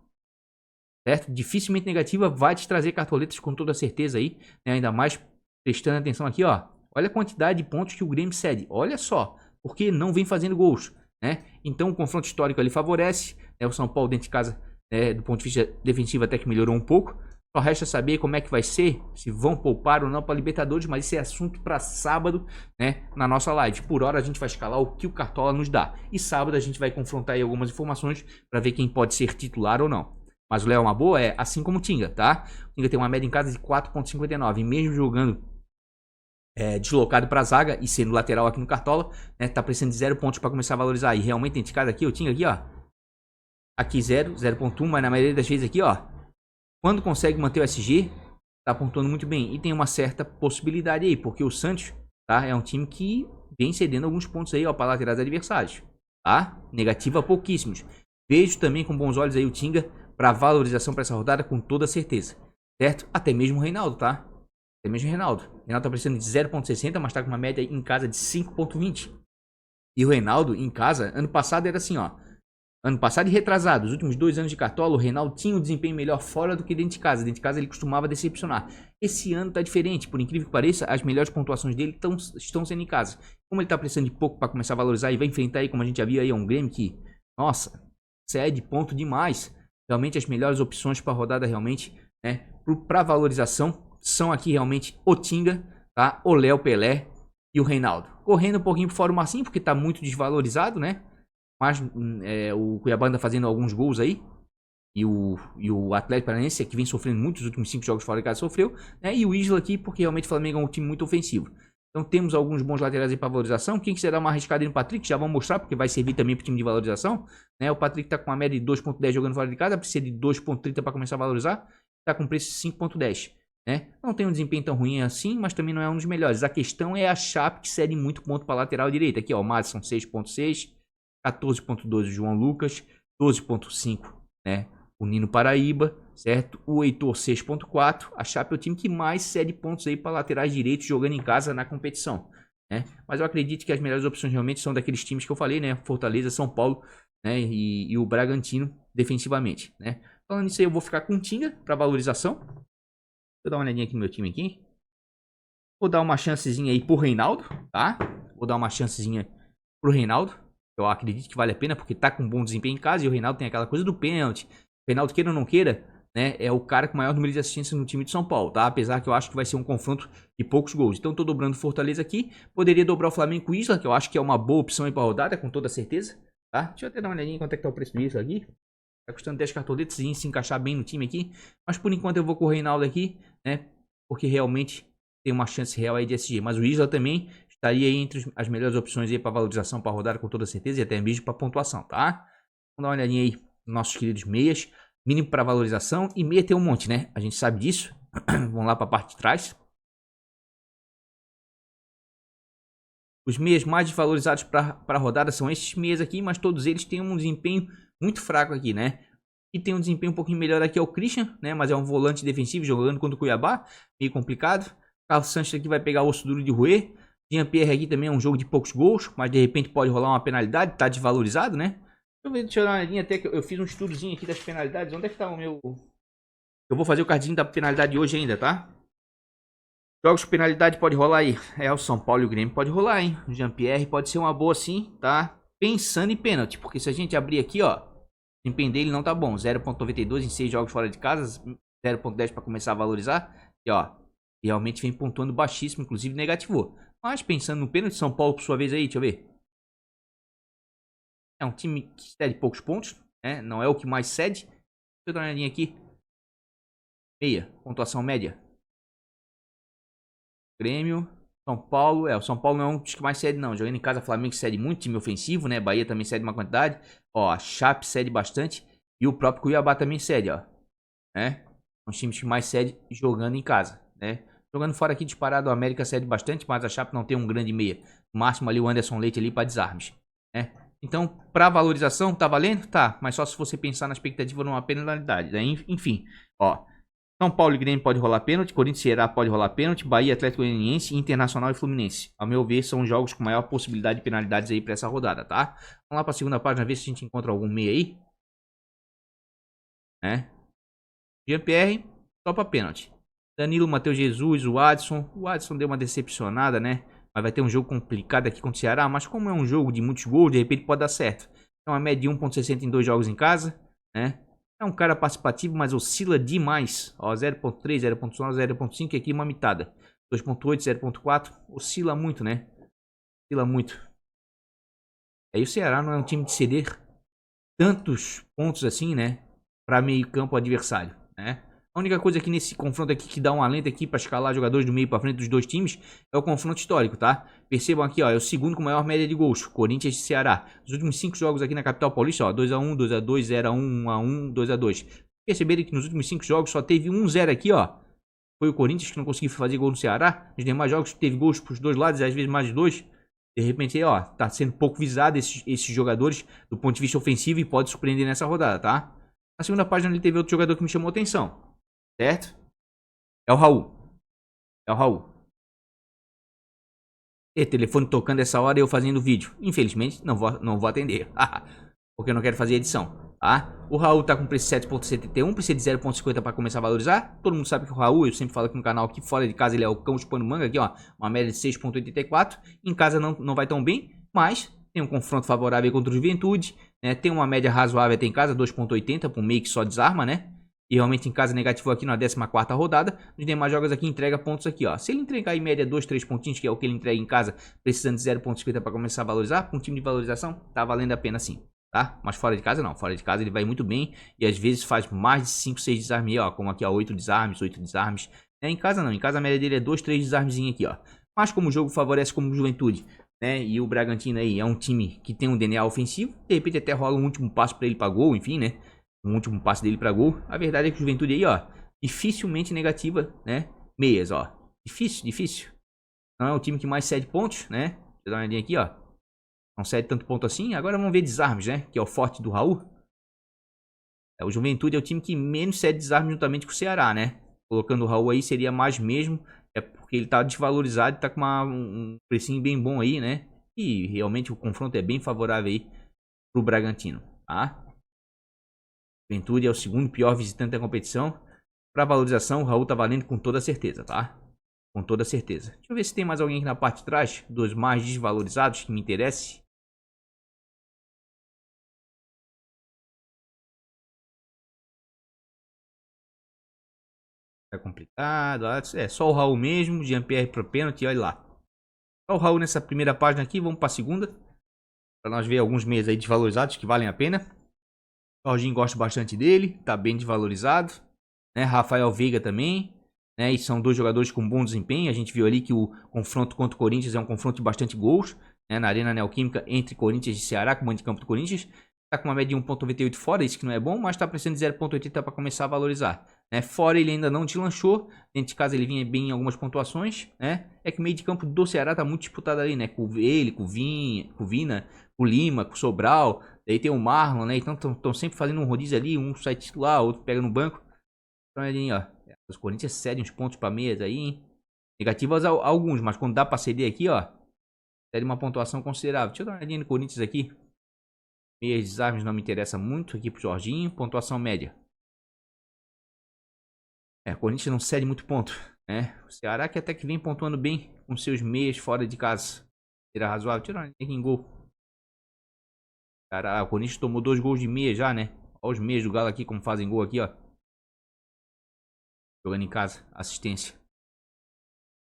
Certo? Dificilmente negativa, vai te trazer cartoletas com toda certeza aí, né? Ainda mais prestando atenção aqui, ó. Olha a quantidade de pontos que o Grêmio cede. Olha só, porque não vem fazendo gols, né? Então o confronto histórico ali favorece, né? O São Paulo dentro de casa, né, do ponto de vista defensivo até que melhorou um pouco. Só resta saber como é que vai ser, se vão poupar ou não para Libertadores, mas isso é assunto para sábado, né, na nossa live. Por hora a gente vai escalar o que o Cartola nos dá. E sábado a gente vai confrontar aí algumas informações para ver quem pode ser titular ou não. Mas o Léo é uma boa, é assim como o Tinga, tá? O Tinga tem uma média em casa de 4,59. E mesmo jogando deslocado para a zaga e sendo lateral aqui no Cartola, né? Tá precisando de 0 pontos para começar a valorizar. E realmente dentro de casa aqui, o Tinga aqui, ó. Aqui 0,1, mas na maioria das vezes aqui, ó. Quando consegue manter o SG, tá pontuando muito bem. E tem uma certa possibilidade aí, porque o Santos, tá? É um time que vem cedendo alguns pontos aí, ó, para laterais adversários, tá? Negativa pouquíssimos. Vejo também com bons olhos aí o Tinga para valorização para essa rodada com toda certeza, certo? Até mesmo o Reinaldo, tá? Até mesmo o Reinaldo. O Reinaldo tá precisando de 0,60, mas tá com uma média em casa de 5,20. E o Reinaldo em casa, ano passado era assim, ó. Ano passado e retrasado, os últimos 2 anos de Cartola, o Reinaldo tinha um desempenho melhor fora do que dentro de casa. Dentro de casa ele costumava decepcionar. Esse ano tá diferente, por incrível que pareça, as melhores pontuações dele estão sendo em casa. Como ele tá precisando de pouco para começar a valorizar e vai enfrentar aí, como a gente já viu aí, um Grêmio que, nossa, cede ponto demais. Realmente as melhores opções para a rodada realmente, né, para valorização são aqui realmente o Tinga, tá? O Léo, Pelé e o Reinaldo. Correndo um pouquinho por fora o Marcinho, porque tá muito desvalorizado, né? Mas o Cuiabá anda fazendo alguns gols aí. E o Atlético Paranaense, que vem sofrendo muito, os últimos 5 jogos fora de casa sofreu, né? E o Isla aqui, porque realmente o Flamengo é um time muito ofensivo. Então temos alguns bons laterais aí para valorização. Quem quiser dar uma arriscada aí no Patrick, já vamos mostrar, porque vai servir também para o time de valorização, né? O Patrick tá com uma média de 2,10 jogando fora de casa, precisa de 2,30 para começar a valorizar. Tá com preço de 5,10, né? Não tem um desempenho tão ruim assim, mas também não é um dos melhores. A questão é a Chape, que cede muito ponto para lateral direita. Aqui, ó, o Madison 6,6, 14,2 o João Lucas, 12,5, né? O Nino Paraíba, certo? O Heitor 6,4. A Chape é o time que mais cede pontos aí para laterais direitos jogando em casa na competição, né? Mas eu acredito que as melhores opções realmente são daqueles times que eu falei, né? Fortaleza, São Paulo, né? E o Bragantino defensivamente, né? Falando nisso aí, eu vou ficar com o Tinga para valorização. Deixa eu dar uma olhadinha aqui no meu time aqui. Vou dar uma chancezinha aí pro Reinaldo, tá? Vou dar uma chancezinha pro Reinaldo. Eu acredito que vale a pena porque tá com um bom desempenho em casa e o Reinaldo tem aquela coisa do pênalti. O Reinaldo, queira ou não queira, né, é o cara com maior número de assistências no time de São Paulo, tá? Apesar que eu acho que vai ser um confronto de poucos gols. Então tô dobrando Fortaleza aqui. Poderia dobrar o Flamengo com o Isla, que eu acho que é uma boa opção aí pra rodada, com toda certeza, tá? Deixa eu até dar uma olhadinha quanto é que tá o preço do Isla aqui. Tá custando 10 cartoletas e se encaixar bem no time aqui. Mas por enquanto eu vou com o Reinaldo aqui, né? Porque realmente tem uma chance real aí de SG. Mas o Isla também estaria aí entre as melhores opções aí para valorização, para rodar com toda certeza. E até mesmo para pontuação, tá? Vamos dar uma olhadinha aí nos nossos queridos meias. Mínimo para valorização. E meia tem um monte, né? A gente sabe disso. Vamos lá para a parte de trás. Os meias mais desvalorizados para a rodada são esses meias aqui, mas todos eles têm um desempenho muito fraco aqui, né? E tem um desempenho um pouquinho melhor aqui é o Christian, né? Mas é um volante defensivo jogando contra o Cuiabá, meio complicado. Carlos Sanches aqui vai pegar o osso duro de roer. Jean-Pierre aqui também é um jogo de poucos gols, mas de repente pode rolar uma penalidade, tá desvalorizado, né? Deixa eu dar uma olhadinha até que eu fiz um estudozinho aqui das penalidades. Onde é que tá o meu... Eu vou fazer o cardzinho da penalidade hoje ainda, tá? Jogos com penalidade pode rolar aí. É, o São Paulo e o Grêmio pode rolar, hein? O Jean-Pierre pode ser uma boa sim, tá? Pensando em pênalti, porque se a gente abrir aqui, ó, o desempenho dele não tá bom. 0.92 em 6 jogos fora de casa, 0.10 para começar a valorizar. E ó, realmente vem pontuando baixíssimo, inclusive negativou. Mas pensando no pênalti, São Paulo por sua vez aí, deixa eu ver. É um time que cede poucos pontos, né? Não é o que mais cede. Deixa eu dar uma olhadinha aqui. Meia, pontuação média. Grêmio, São Paulo, o São Paulo não é um dos que mais cede não, jogando em casa, Flamengo cede muito, time ofensivo, né, Bahia também cede uma quantidade, ó, a Chape cede bastante, e o próprio Cuiabá também cede, ó, né, são os times que mais cede jogando em casa, né, jogando fora aqui disparado, o América cede bastante, mas a Chape não tem um grande meia, no máximo ali o Anderson Leite ali para desarmes, né, então, para valorização, tá valendo? Tá, mas só se você pensar na expectativa numa penalidade, né? Enfim, ó, São Paulo e Grêmio pode rolar pênalti, Corinthians e Ceará pode rolar pênalti, Bahia, Atlético Goianiense, Internacional e Fluminense. Ao meu ver, são jogos com maior possibilidade de penalidades aí pra essa rodada, tá? Vamos lá pra segunda página, ver se a gente encontra algum meio aí. Né? Jean-Pierre, só pra pênalti. Danilo, Matheus Jesus, o Adson. O Adson deu uma decepcionada, né? Mas vai ter um jogo complicado aqui contra o Ceará. Mas como é um jogo de muitos gols, de repente pode dar certo. É uma média de 1.60 em 2 jogos em casa, né? É um cara participativo, mas oscila demais. Ó, 0.3, 0.9, 0.5 e aqui uma mitada. 2.8, 0.4. Oscila muito, né? Oscila muito. Aí o Ceará não é um time de ceder tantos pontos assim, né? Para meio campo adversário, né? A única coisa aqui nesse confronto aqui que dá um alento aqui para escalar jogadores do meio para frente dos dois times é o confronto histórico, tá? Percebam aqui, ó, é o segundo com maior média de gols, Corinthians e Ceará. Os últimos 5 jogos aqui na capital paulista, ó, 2x1, 2x2, 0x1, 1x1, 2x2. Perceberam que nos últimos 5 jogos só teve 1-0 aqui, ó. Foi o Corinthians que não conseguiu fazer gol no Ceará. Nos demais jogos teve gols pros dois lados, às vezes mais de 2. De repente, ó, tá sendo pouco visado esses jogadores do ponto de vista ofensivo e pode surpreender nessa rodada, tá? Na segunda página ele teve outro jogador que me chamou a atenção. Certo? É o Raul. É o Raul. E telefone tocando essa hora e eu fazendo vídeo. Infelizmente, não vou atender. Porque eu não quero fazer edição. Tá? O Raul tá com preço 7.71, precisa de 0.50 para começar a valorizar. Todo mundo sabe que o Raul, eu sempre falo aqui no canal, aqui fora de casa ele é o cão chupando manga. Aqui, ó, uma média de 6.84. Em casa não vai tão bem, mas tem um confronto favorável contra o Juventude. Né? Tem uma média razoável até em casa, 2.80, para um meio que só desarma, né? E realmente em casa negativo aqui na 14ª rodada. Nos demais jogos aqui entrega pontos aqui, ó. Se ele entregar em média 2, 3 pontinhos, que é o que ele entrega em casa, precisando de 0.50 para começar a valorizar, com um time de valorização, tá valendo a pena sim, tá? Mas fora de casa não, fora de casa ele vai muito bem e às vezes faz mais de 5, 6 desarmes, ó. Como aqui, ó, 8 desarmes, 8 desarmes. Em casa não, em casa a média dele é 2, 3 desarmezinhos aqui, ó. Mas como o jogo favorece como Juventude, né? E o Bragantino aí é um time que tem um DNA ofensivo, de repente até rola um último passo para ele para gol, enfim, né? Um último passe dele para gol. A verdade é que o Juventude aí, ó, dificilmente negativa, né? Meias, ó. Difícil. Não é o time que mais cede pontos, né? Deixa eu dar uma olhadinha aqui, ó. Não cede tanto ponto assim. Agora vamos ver desarmes, né? Que é o forte do Raul. O Juventude é o time que menos cede desarmes juntamente com o Ceará, né? Colocando o Raul aí seria mais mesmo. É porque ele tá desvalorizado e tá com um precinho bem bom aí, né? E realmente o confronto é bem favorável aí pro Bragantino, tá? Juventude é o segundo pior visitante da competição. Para valorização, o Raul tá valendo com toda certeza, tá? Com toda certeza. Deixa eu ver se tem mais alguém aqui na parte de trás, dos mais desvalorizados, que me interesse. Tá complicado. É só o Raul mesmo. Jean-Pierre pro pênalti, olha lá. Só o Raul nessa primeira página aqui. Vamos pra segunda. Pra nós ver alguns meias aí desvalorizados que valem a pena. O Jorginho gosta bastante dele. Tá bem desvalorizado. Né? Rafael Veiga também. Né? E são dois jogadores com bom desempenho. A gente viu ali que o confronto contra o Corinthians é um confronto de bastante gols. Né? Na Arena Neoquímica entre Corinthians e Ceará, com o mando de campo do Corinthians. Tá com uma média de 1,98 fora, isso que não é bom, mas tá precisando de 0,80 para começar a valorizar. Né? Fora ele ainda não deslanchou, dentro de casa ele vinha bem em algumas pontuações. Né? É que o meio de campo do Ceará tá muito disputado ali, né? Com ele, com o Vina, com o Lima, com o Sobral. Daí tem o Marlon, né? Então estão sempre fazendo um rodízio ali, um sai titular, outro pega no banco. Então ali, ó, os Corinthians cedem uns pontos para meias aí, hein? Negativas alguns, mas quando dá para ceder aqui, ó, cede uma pontuação considerável. Deixa eu dar uma olhadinha no Corinthians aqui. Meias desarmes não me interessa muito aqui pro Jorginho. Pontuação média. O Corinthians não cede muito ponto, né? O Ceará que até que vem pontuando bem com seus meias fora de casa. Será razoável. Tira uma aqui em gol. Cara, o Corinthians tomou 2 gols de meia já, né? Olha os meias do Galo aqui como fazem gol aqui, ó. Jogando em casa. Assistência.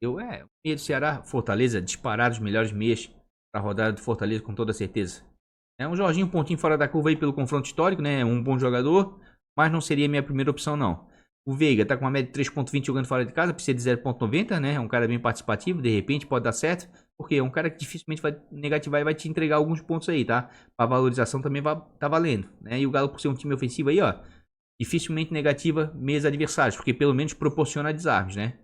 Meia do Ceará. Fortaleza, disparado os melhores meias pra rodada do Fortaleza com toda certeza. É um Jorginho, um pontinho fora da curva aí pelo confronto histórico, né? Um bom jogador, mas não seria a minha primeira opção, não. O Veiga tá com uma média de 3,20 jogando fora de casa, precisa de 0,90, né? É um cara bem participativo, de repente pode dar certo, porque é um cara que dificilmente vai negativar e vai te entregar alguns pontos aí, tá? A valorização também tá valendo, né? E o Galo, por ser um time ofensivo aí, ó, dificilmente negativa meias adversários, porque pelo menos proporciona desarmes, né?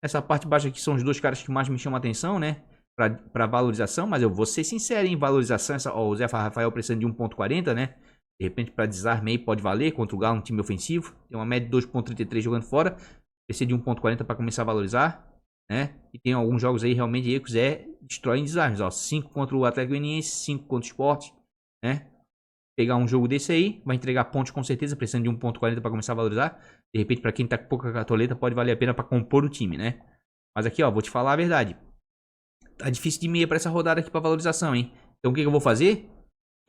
Essa parte baixa aqui são os dois caras que mais me chamam a atenção, né? Para valorização, mas eu vou ser sincero em valorização. O Zé Rafael precisando de 1,40, né? De repente, para desarme aí pode valer contra o Galo, um time ofensivo. Tem uma média de 2,33 jogando fora. Precisa de 1,40 para começar a valorizar, né? E tem alguns jogos aí realmente aí que o Zé destrói em desarmes, ó. 5 contra o Atlético Goianiense, 5 contra o Sport, né? Pegar um jogo desse aí, vai entregar pontos com certeza, precisando de 1,40 para começar a valorizar. De repente, para quem tá com pouca cartoleta, pode valer a pena para compor o time, né? Mas aqui, ó, vou te falar a verdade. Tá difícil de meia para essa rodada aqui para valorização, hein? Então o que eu vou fazer?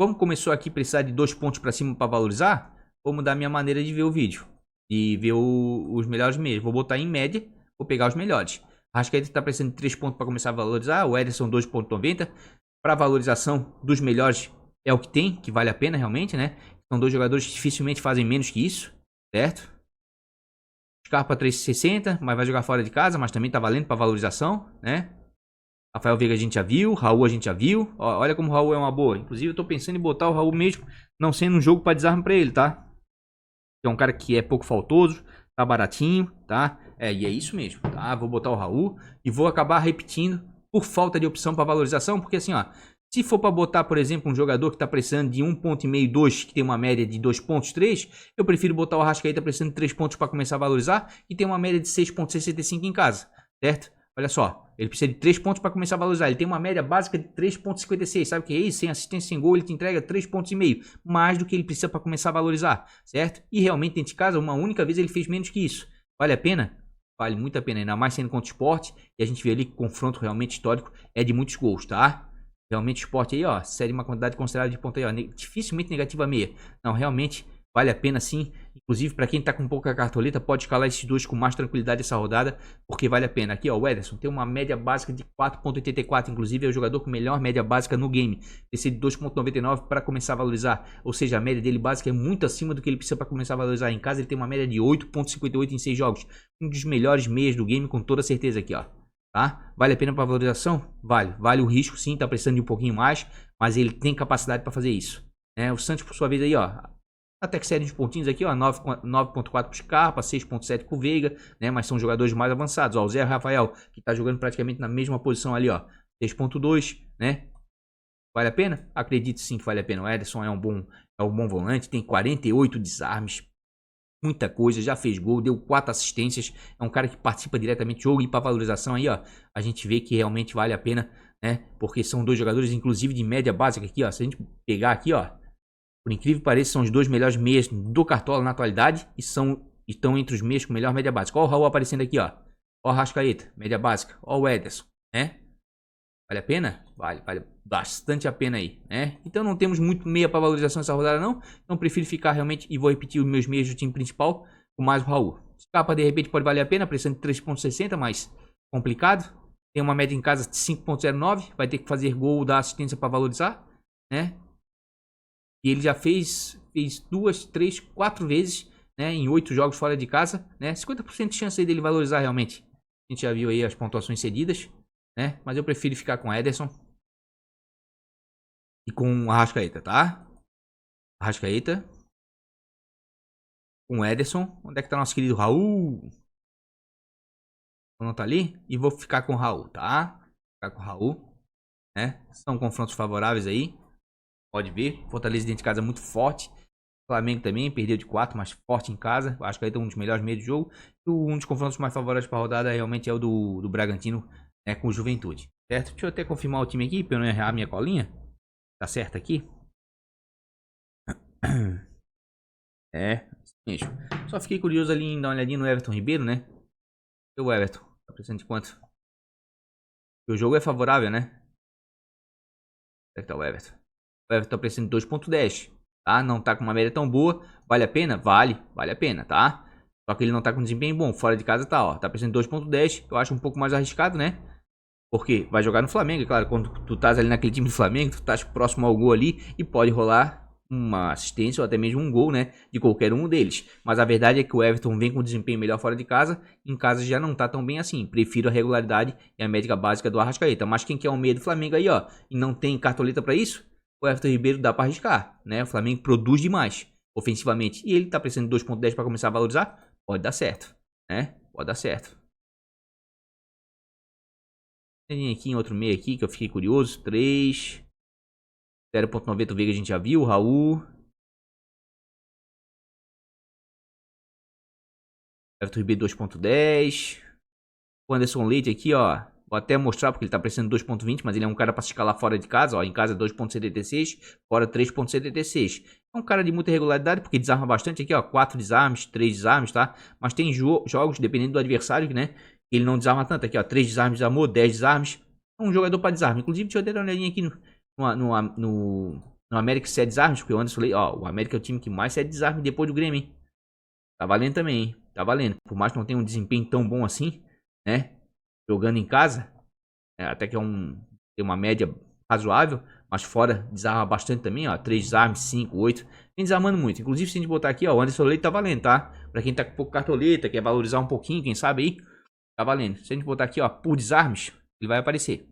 Como começou aqui precisar de 2 pontos para cima para valorizar, vou mudar minha maneira de ver o vídeo. E ver os melhores meias. Vou botar em média, vou pegar os melhores. Arrascaeta tá precisando de 3 pontos para começar a valorizar. O Ederson 2,90. Para valorização dos melhores é o que tem, que vale a pena realmente, né? São dois jogadores que dificilmente fazem menos que isso, certo? Scarpa 3,60, mas vai jogar fora de casa, mas também tá valendo para valorização, né? Rafael Veiga a gente já viu, Raul a gente já viu. Ó, olha como o Raul é uma boa. Inclusive eu tô pensando em botar o Raul mesmo, não sendo um jogo para desarme para ele, tá? É um cara que é pouco faltoso, tá baratinho, tá? E é isso mesmo, tá? Vou botar o Raul e vou acabar repetindo por falta de opção para valorização, porque assim, ó, se for para botar, por exemplo, um jogador que tá precisando de 1,5, 2, que tem uma média de 2,3, eu prefiro botar o Arrascaeta precisando de 3 pontos para começar a valorizar e tem uma média de 6,65 em casa, certo? Olha só, ele precisa de 3 pontos para começar a valorizar. Ele tem uma média básica de 3,56. Sabe o que é isso? Sem assistência, sem gol, ele te entrega 3,5 pontos. Mais do que ele precisa para começar a valorizar, certo? E realmente, dentro de casa, uma única vez ele fez menos que isso. Vale a pena? Vale muito a pena, ainda mais sendo contra o Sport. E a gente vê ali que o confronto realmente histórico é de muitos gols, tá? Realmente o Sport aí, ó, cede uma quantidade considerável de pontos aí, ó. Dificilmente negativa meia. Não, realmente vale a pena sim. Inclusive, para quem tá com pouca cartoleta, pode escalar esses dois com mais tranquilidade essa rodada, porque vale a pena. Aqui, ó, o Ederson tem uma média básica de 4,84. Inclusive, é o jogador com melhor média básica no game. Precisa de 2,99 para começar a valorizar. Ou seja, a média dele básica é muito acima do que ele precisa para começar a valorizar. Em casa, ele tem uma média de 8,58 em 6 jogos. Um dos melhores meias do game, com toda certeza aqui, ó. Tá? Vale a pena para valorização? Vale. Vale o risco, sim. Tá precisando de um pouquinho mais, mas ele tem capacidade para fazer isso. O Santos, por sua vez, aí, ó. Até que série de pontinhos aqui, ó, 9.4 pro Scarpa, 6.7 pro Veiga, né, mas são jogadores mais avançados, ó, o Zé Rafael, que tá jogando praticamente na mesma posição ali, ó, 6.2, né, vale a pena? Acredito sim que vale a pena, o Ederson é um bom volante, tem 48 desarmes, muita coisa, já fez gol, deu 4 assistências, é um cara que participa diretamente do jogo, e para valorização aí, ó, a gente vê que realmente vale a pena, né, porque são dois jogadores, inclusive de média básica aqui, ó, se a gente pegar aqui, ó, por incrível que pareça, são os dois melhores meias do Cartola na atualidade e estão entre os meias com melhor média básica. Olha o Raul aparecendo aqui, ó. Ó o Arrascaeta, média básica. Ó o Ederson, né? Vale a pena? Vale bastante a pena aí, né? Então não temos muito meia para valorização nessa rodada não. Então prefiro ficar realmente, e vou repetir os meus meias do time principal com mais o Raul. Escapa de repente pode valer a pena, preçando de 3,60, mas complicado. Tem uma média em casa de 5,09, vai ter que fazer gol ou dar assistência para valorizar, né? E ele já fez 2, 3, 4 vezes, né, em 8 jogos fora de casa, né? 50% de chance aí dele valorizar realmente. A gente já viu aí as pontuações cedidas, né? Mas eu prefiro ficar com Ederson e com Arrascaeta, tá? Arrascaeta com Ederson. Onde é que tá nosso querido Raul? Não tá ali? E vou ficar com o Raul, tá? Ficar com o Raul, né? São confrontos favoráveis aí. Pode ver. Fortaleza dentro de casa muito forte. Flamengo também perdeu de 4, mas forte em casa. Acho que aí tá um dos melhores meios de jogo. E um dos confrontos mais favoráveis para a rodada realmente é o do Bragantino, né, com o Juventude. Certo? Deixa eu até confirmar o time aqui para eu não errar a minha colinha. Tá certo aqui? É, isso mesmo. Só fiquei curioso ali em dar uma olhadinha no Everton Ribeiro, né? E o Everton, tá precisando de quanto? O jogo é favorável, né? Onde é que tá o Everton? O Everton tá precisando de 2,10. Tá? Não tá com uma média tão boa. Vale a pena? Vale a pena, tá? Só que ele não tá com desempenho bom. Fora de casa tá, ó. Tá precisando de 2,10. Eu acho um pouco mais arriscado, né? Porque vai jogar no Flamengo, é claro. Quando tu estás ali naquele time do Flamengo, tu estás próximo ao gol ali e pode rolar uma assistência ou até mesmo um gol, né? De qualquer um deles. Mas a verdade é que o Everton vem com desempenho melhor fora de casa. Em casa já não tá tão bem assim. Prefiro a regularidade e a métrica básica do Arrascaeta. Mas quem quer o meio do Flamengo aí, ó, e não tem cartoleta para isso, o Everton Ribeiro dá para arriscar, né? O Flamengo produz demais ofensivamente e ele tá precisando de 2,10 para começar a valorizar. Pode dar certo, né? Pode dar certo. Tem aqui em outro meio aqui que eu fiquei curioso. 3. 0,90 o Veiga a gente já viu. Raul. Everton Ribeiro 2,10. O Anderson Leite aqui, ó. Vou até mostrar porque ele tá precisando de 2,20, mas ele é um cara para se escalar fora de casa, ó. Em casa 2,76, fora 3,76. É um cara de muita regularidade porque desarma bastante aqui, ó. 4 desarmes, 3 desarmes, tá? Mas tem jogos, dependendo do adversário, né? Ele não desarma tanto. Aqui, ó. 3 desarmes desarmou, 10 desarmes. É um jogador para desarme. Inclusive, deixa eu dar uma olhadinha aqui no América que cede desarmes, porque o Anderson Leite, ó. O América é o time que mais cede desarme depois do Grêmio, hein? Tá valendo também, hein? Tá valendo. Por mais que não tenha um desempenho tão bom assim, né? Jogando em casa, até que tem uma média razoável, mas fora desarma bastante também, ó, 3 desarmes, 5, 8, vem desarmando muito. Inclusive, se a gente botar aqui, ó, o Anderson Leite tá valendo, tá? Pra quem tá com pouco cartoleta, quer valorizar um pouquinho, quem sabe aí, tá valendo. Se a gente botar aqui, ó, por desarmes, ele vai aparecer,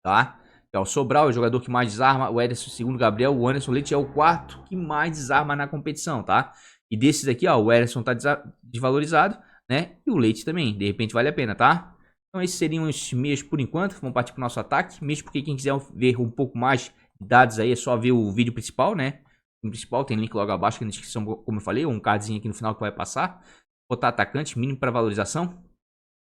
tá? É o Sobral, é o jogador que mais desarma, o Ederson, segundo o Gabriel, o Anderson Leite é o quarto que mais desarma na competição, tá? E desses aqui, ó, o Ederson tá desvalorizado, né? E o Leite também, de repente vale a pena, tá? Então esses seriam os meios por enquanto. Vamos partir para o nosso ataque. Mesmo porque quem quiser ver um pouco mais de dados aí é só ver o vídeo principal, né? O principal tem link logo abaixo aqui na descrição, como eu falei. Um cardzinho aqui no final que vai passar. Botar atacante, mínimo para valorização.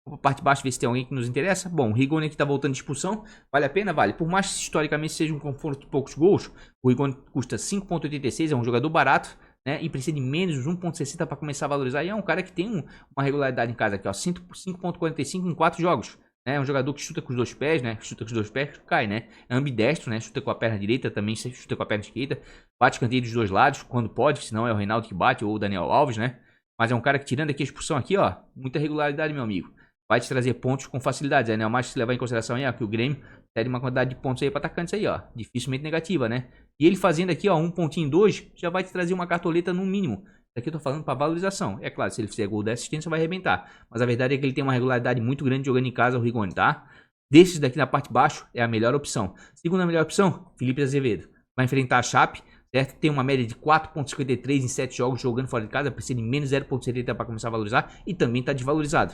Vou para parte de baixo ver se tem alguém que nos interessa. Bom, o Rigoni aqui tá voltando de expulsão. Vale a pena? Vale. Por mais que historicamente seja um confronto de poucos gols, o Rigoni custa 5,86. É um jogador barato, né? E precisa de menos de 1,60 para começar a valorizar. E é um cara que tem uma regularidade em casa aqui, ó. 5,45 em 4 jogos. Né? É um jogador que chuta com os dois pés, né? Chuta com os dois pés, cai, né? É ambidestro, né? Chuta com a perna direita, também chuta com a perna esquerda. Bate canteiro dos dois lados, quando pode, senão é o Reinaldo que bate ou o Daniel Alves, né? Mas é um cara que, tirando aqui a expulsão aqui, ó, muita regularidade, meu amigo. Vai te trazer pontos com facilidade, né? Mas se levar em consideração aí, ó, que o Grêmio cede uma quantidade de pontos aí para atacantes aí, ó. Dificilmente negativa, né? E ele fazendo aqui, ó, 1,2, já vai te trazer uma cartoleta no mínimo. Aqui eu tô falando para valorização. É claro, se ele fizer gol da assistência, vai arrebentar. Mas a verdade é que ele tem uma regularidade muito grande jogando em casa, o Rigoni, tá? Desses daqui na parte de baixo, é a melhor opção. Segunda melhor opção, Felipe Azevedo. Vai enfrentar a Chape, certo? Tem uma média de 4,53 em 7 jogos jogando fora de casa. Precisa de menos 0,70 para começar a valorizar. E também tá desvalorizado.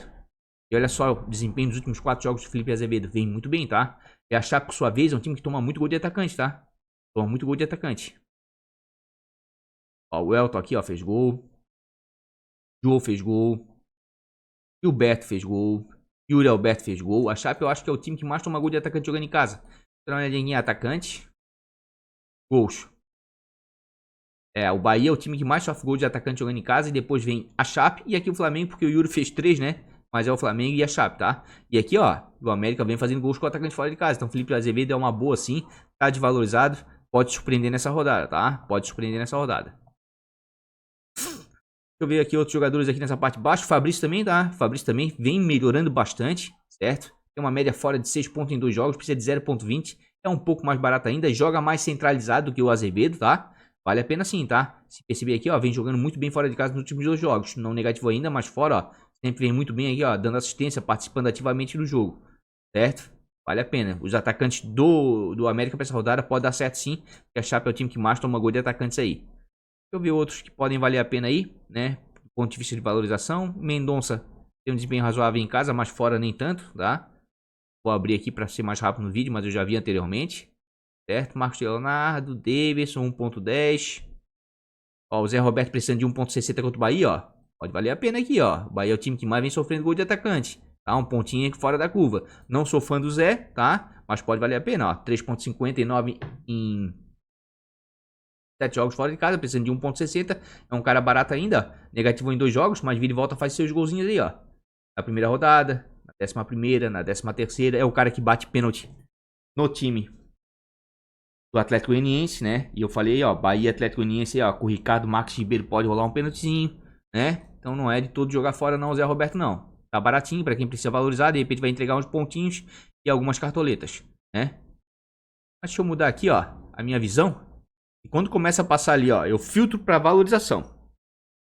E olha só, o desempenho dos últimos 4 jogos do Felipe Azevedo vem muito bem, tá? E a Chape, por sua vez, é um time que toma muito gol de atacante, tá? Toma muito gol de atacante. Ó, o Elton aqui, ó, fez gol. João fez gol. E o Beto fez gol. Yuri Alberto fez gol. A Chape eu acho que é o time que mais toma gol de atacante jogando em casa. Então, olha em atacante. Gols. O Bahia é o time que mais sofre gol de atacante jogando em casa. E depois vem a Chape. E aqui o Flamengo, porque o Yuri fez 3, né? Mas é o Flamengo e a Chape, tá? E aqui, ó, o América vem fazendo gols com o atacante fora de casa. Então, Felipe Azevedo é uma boa, sim. Tá desvalorizado. Pode surpreender nessa rodada, tá? Pode surpreender nessa rodada. eu ver aqui outros jogadores aqui nessa parte de baixo. O Fabrício também, tá? O Fabrício também vem melhorando bastante, certo? Tem uma média fora de 6 pontos em 2 jogos, precisa de 0,20. É um pouco mais barato ainda, joga mais centralizado do que o Azevedo, tá? Vale a pena sim, tá? Se perceber aqui, ó, vem jogando muito bem fora de casa nos últimos 2 jogos. Não negativo ainda, mas fora, ó, sempre vem muito bem aqui, ó, dando assistência, participando ativamente do jogo, certo? Vale a pena. Os atacantes do América para essa rodada pode dar certo sim, porque a Chape é o time que mais toma gol de atacantes aí. Deixa eu ver outros que podem valer a pena aí, né? Do ponto de vista de valorização. Mendonça tem um desempenho razoável em casa, mas fora nem tanto, tá? Vou abrir aqui para ser mais rápido no vídeo, mas eu já vi anteriormente. Certo? Marcos Leonardo, Davidson, 1.10. Ó, o Zé Roberto precisando de 1.60 contra o Bahia, ó. Pode valer a pena aqui, ó. O Bahia é o time que mais vem sofrendo gol de atacante. Tá? Um pontinho aqui fora da curva. Não sou fã do Zé, tá? Mas pode valer a pena, ó. 3.59 em 7 jogos fora de casa, precisando de 1.60. É um cara barato ainda. Negativo em 2 jogos, mas vira e volta faz seus golzinhos aí, ó. Na primeira rodada, na 11ª, na 13ª. É o cara que bate pênalti no time do Atlético Goianiense, né? E eu falei, ó, Bahia Atlético Goianiense, ó, com o Ricardo Marques Ribeiro pode rolar um pênaltizinho, né? Então não é de todo jogar fora não, Zé Roberto, não. Tá baratinho pra quem precisa valorizar, de repente vai entregar uns pontinhos e algumas cartoletas, né? Mas deixa eu mudar aqui, ó, a minha visão. E quando começa a passar ali, ó, eu filtro pra valorização.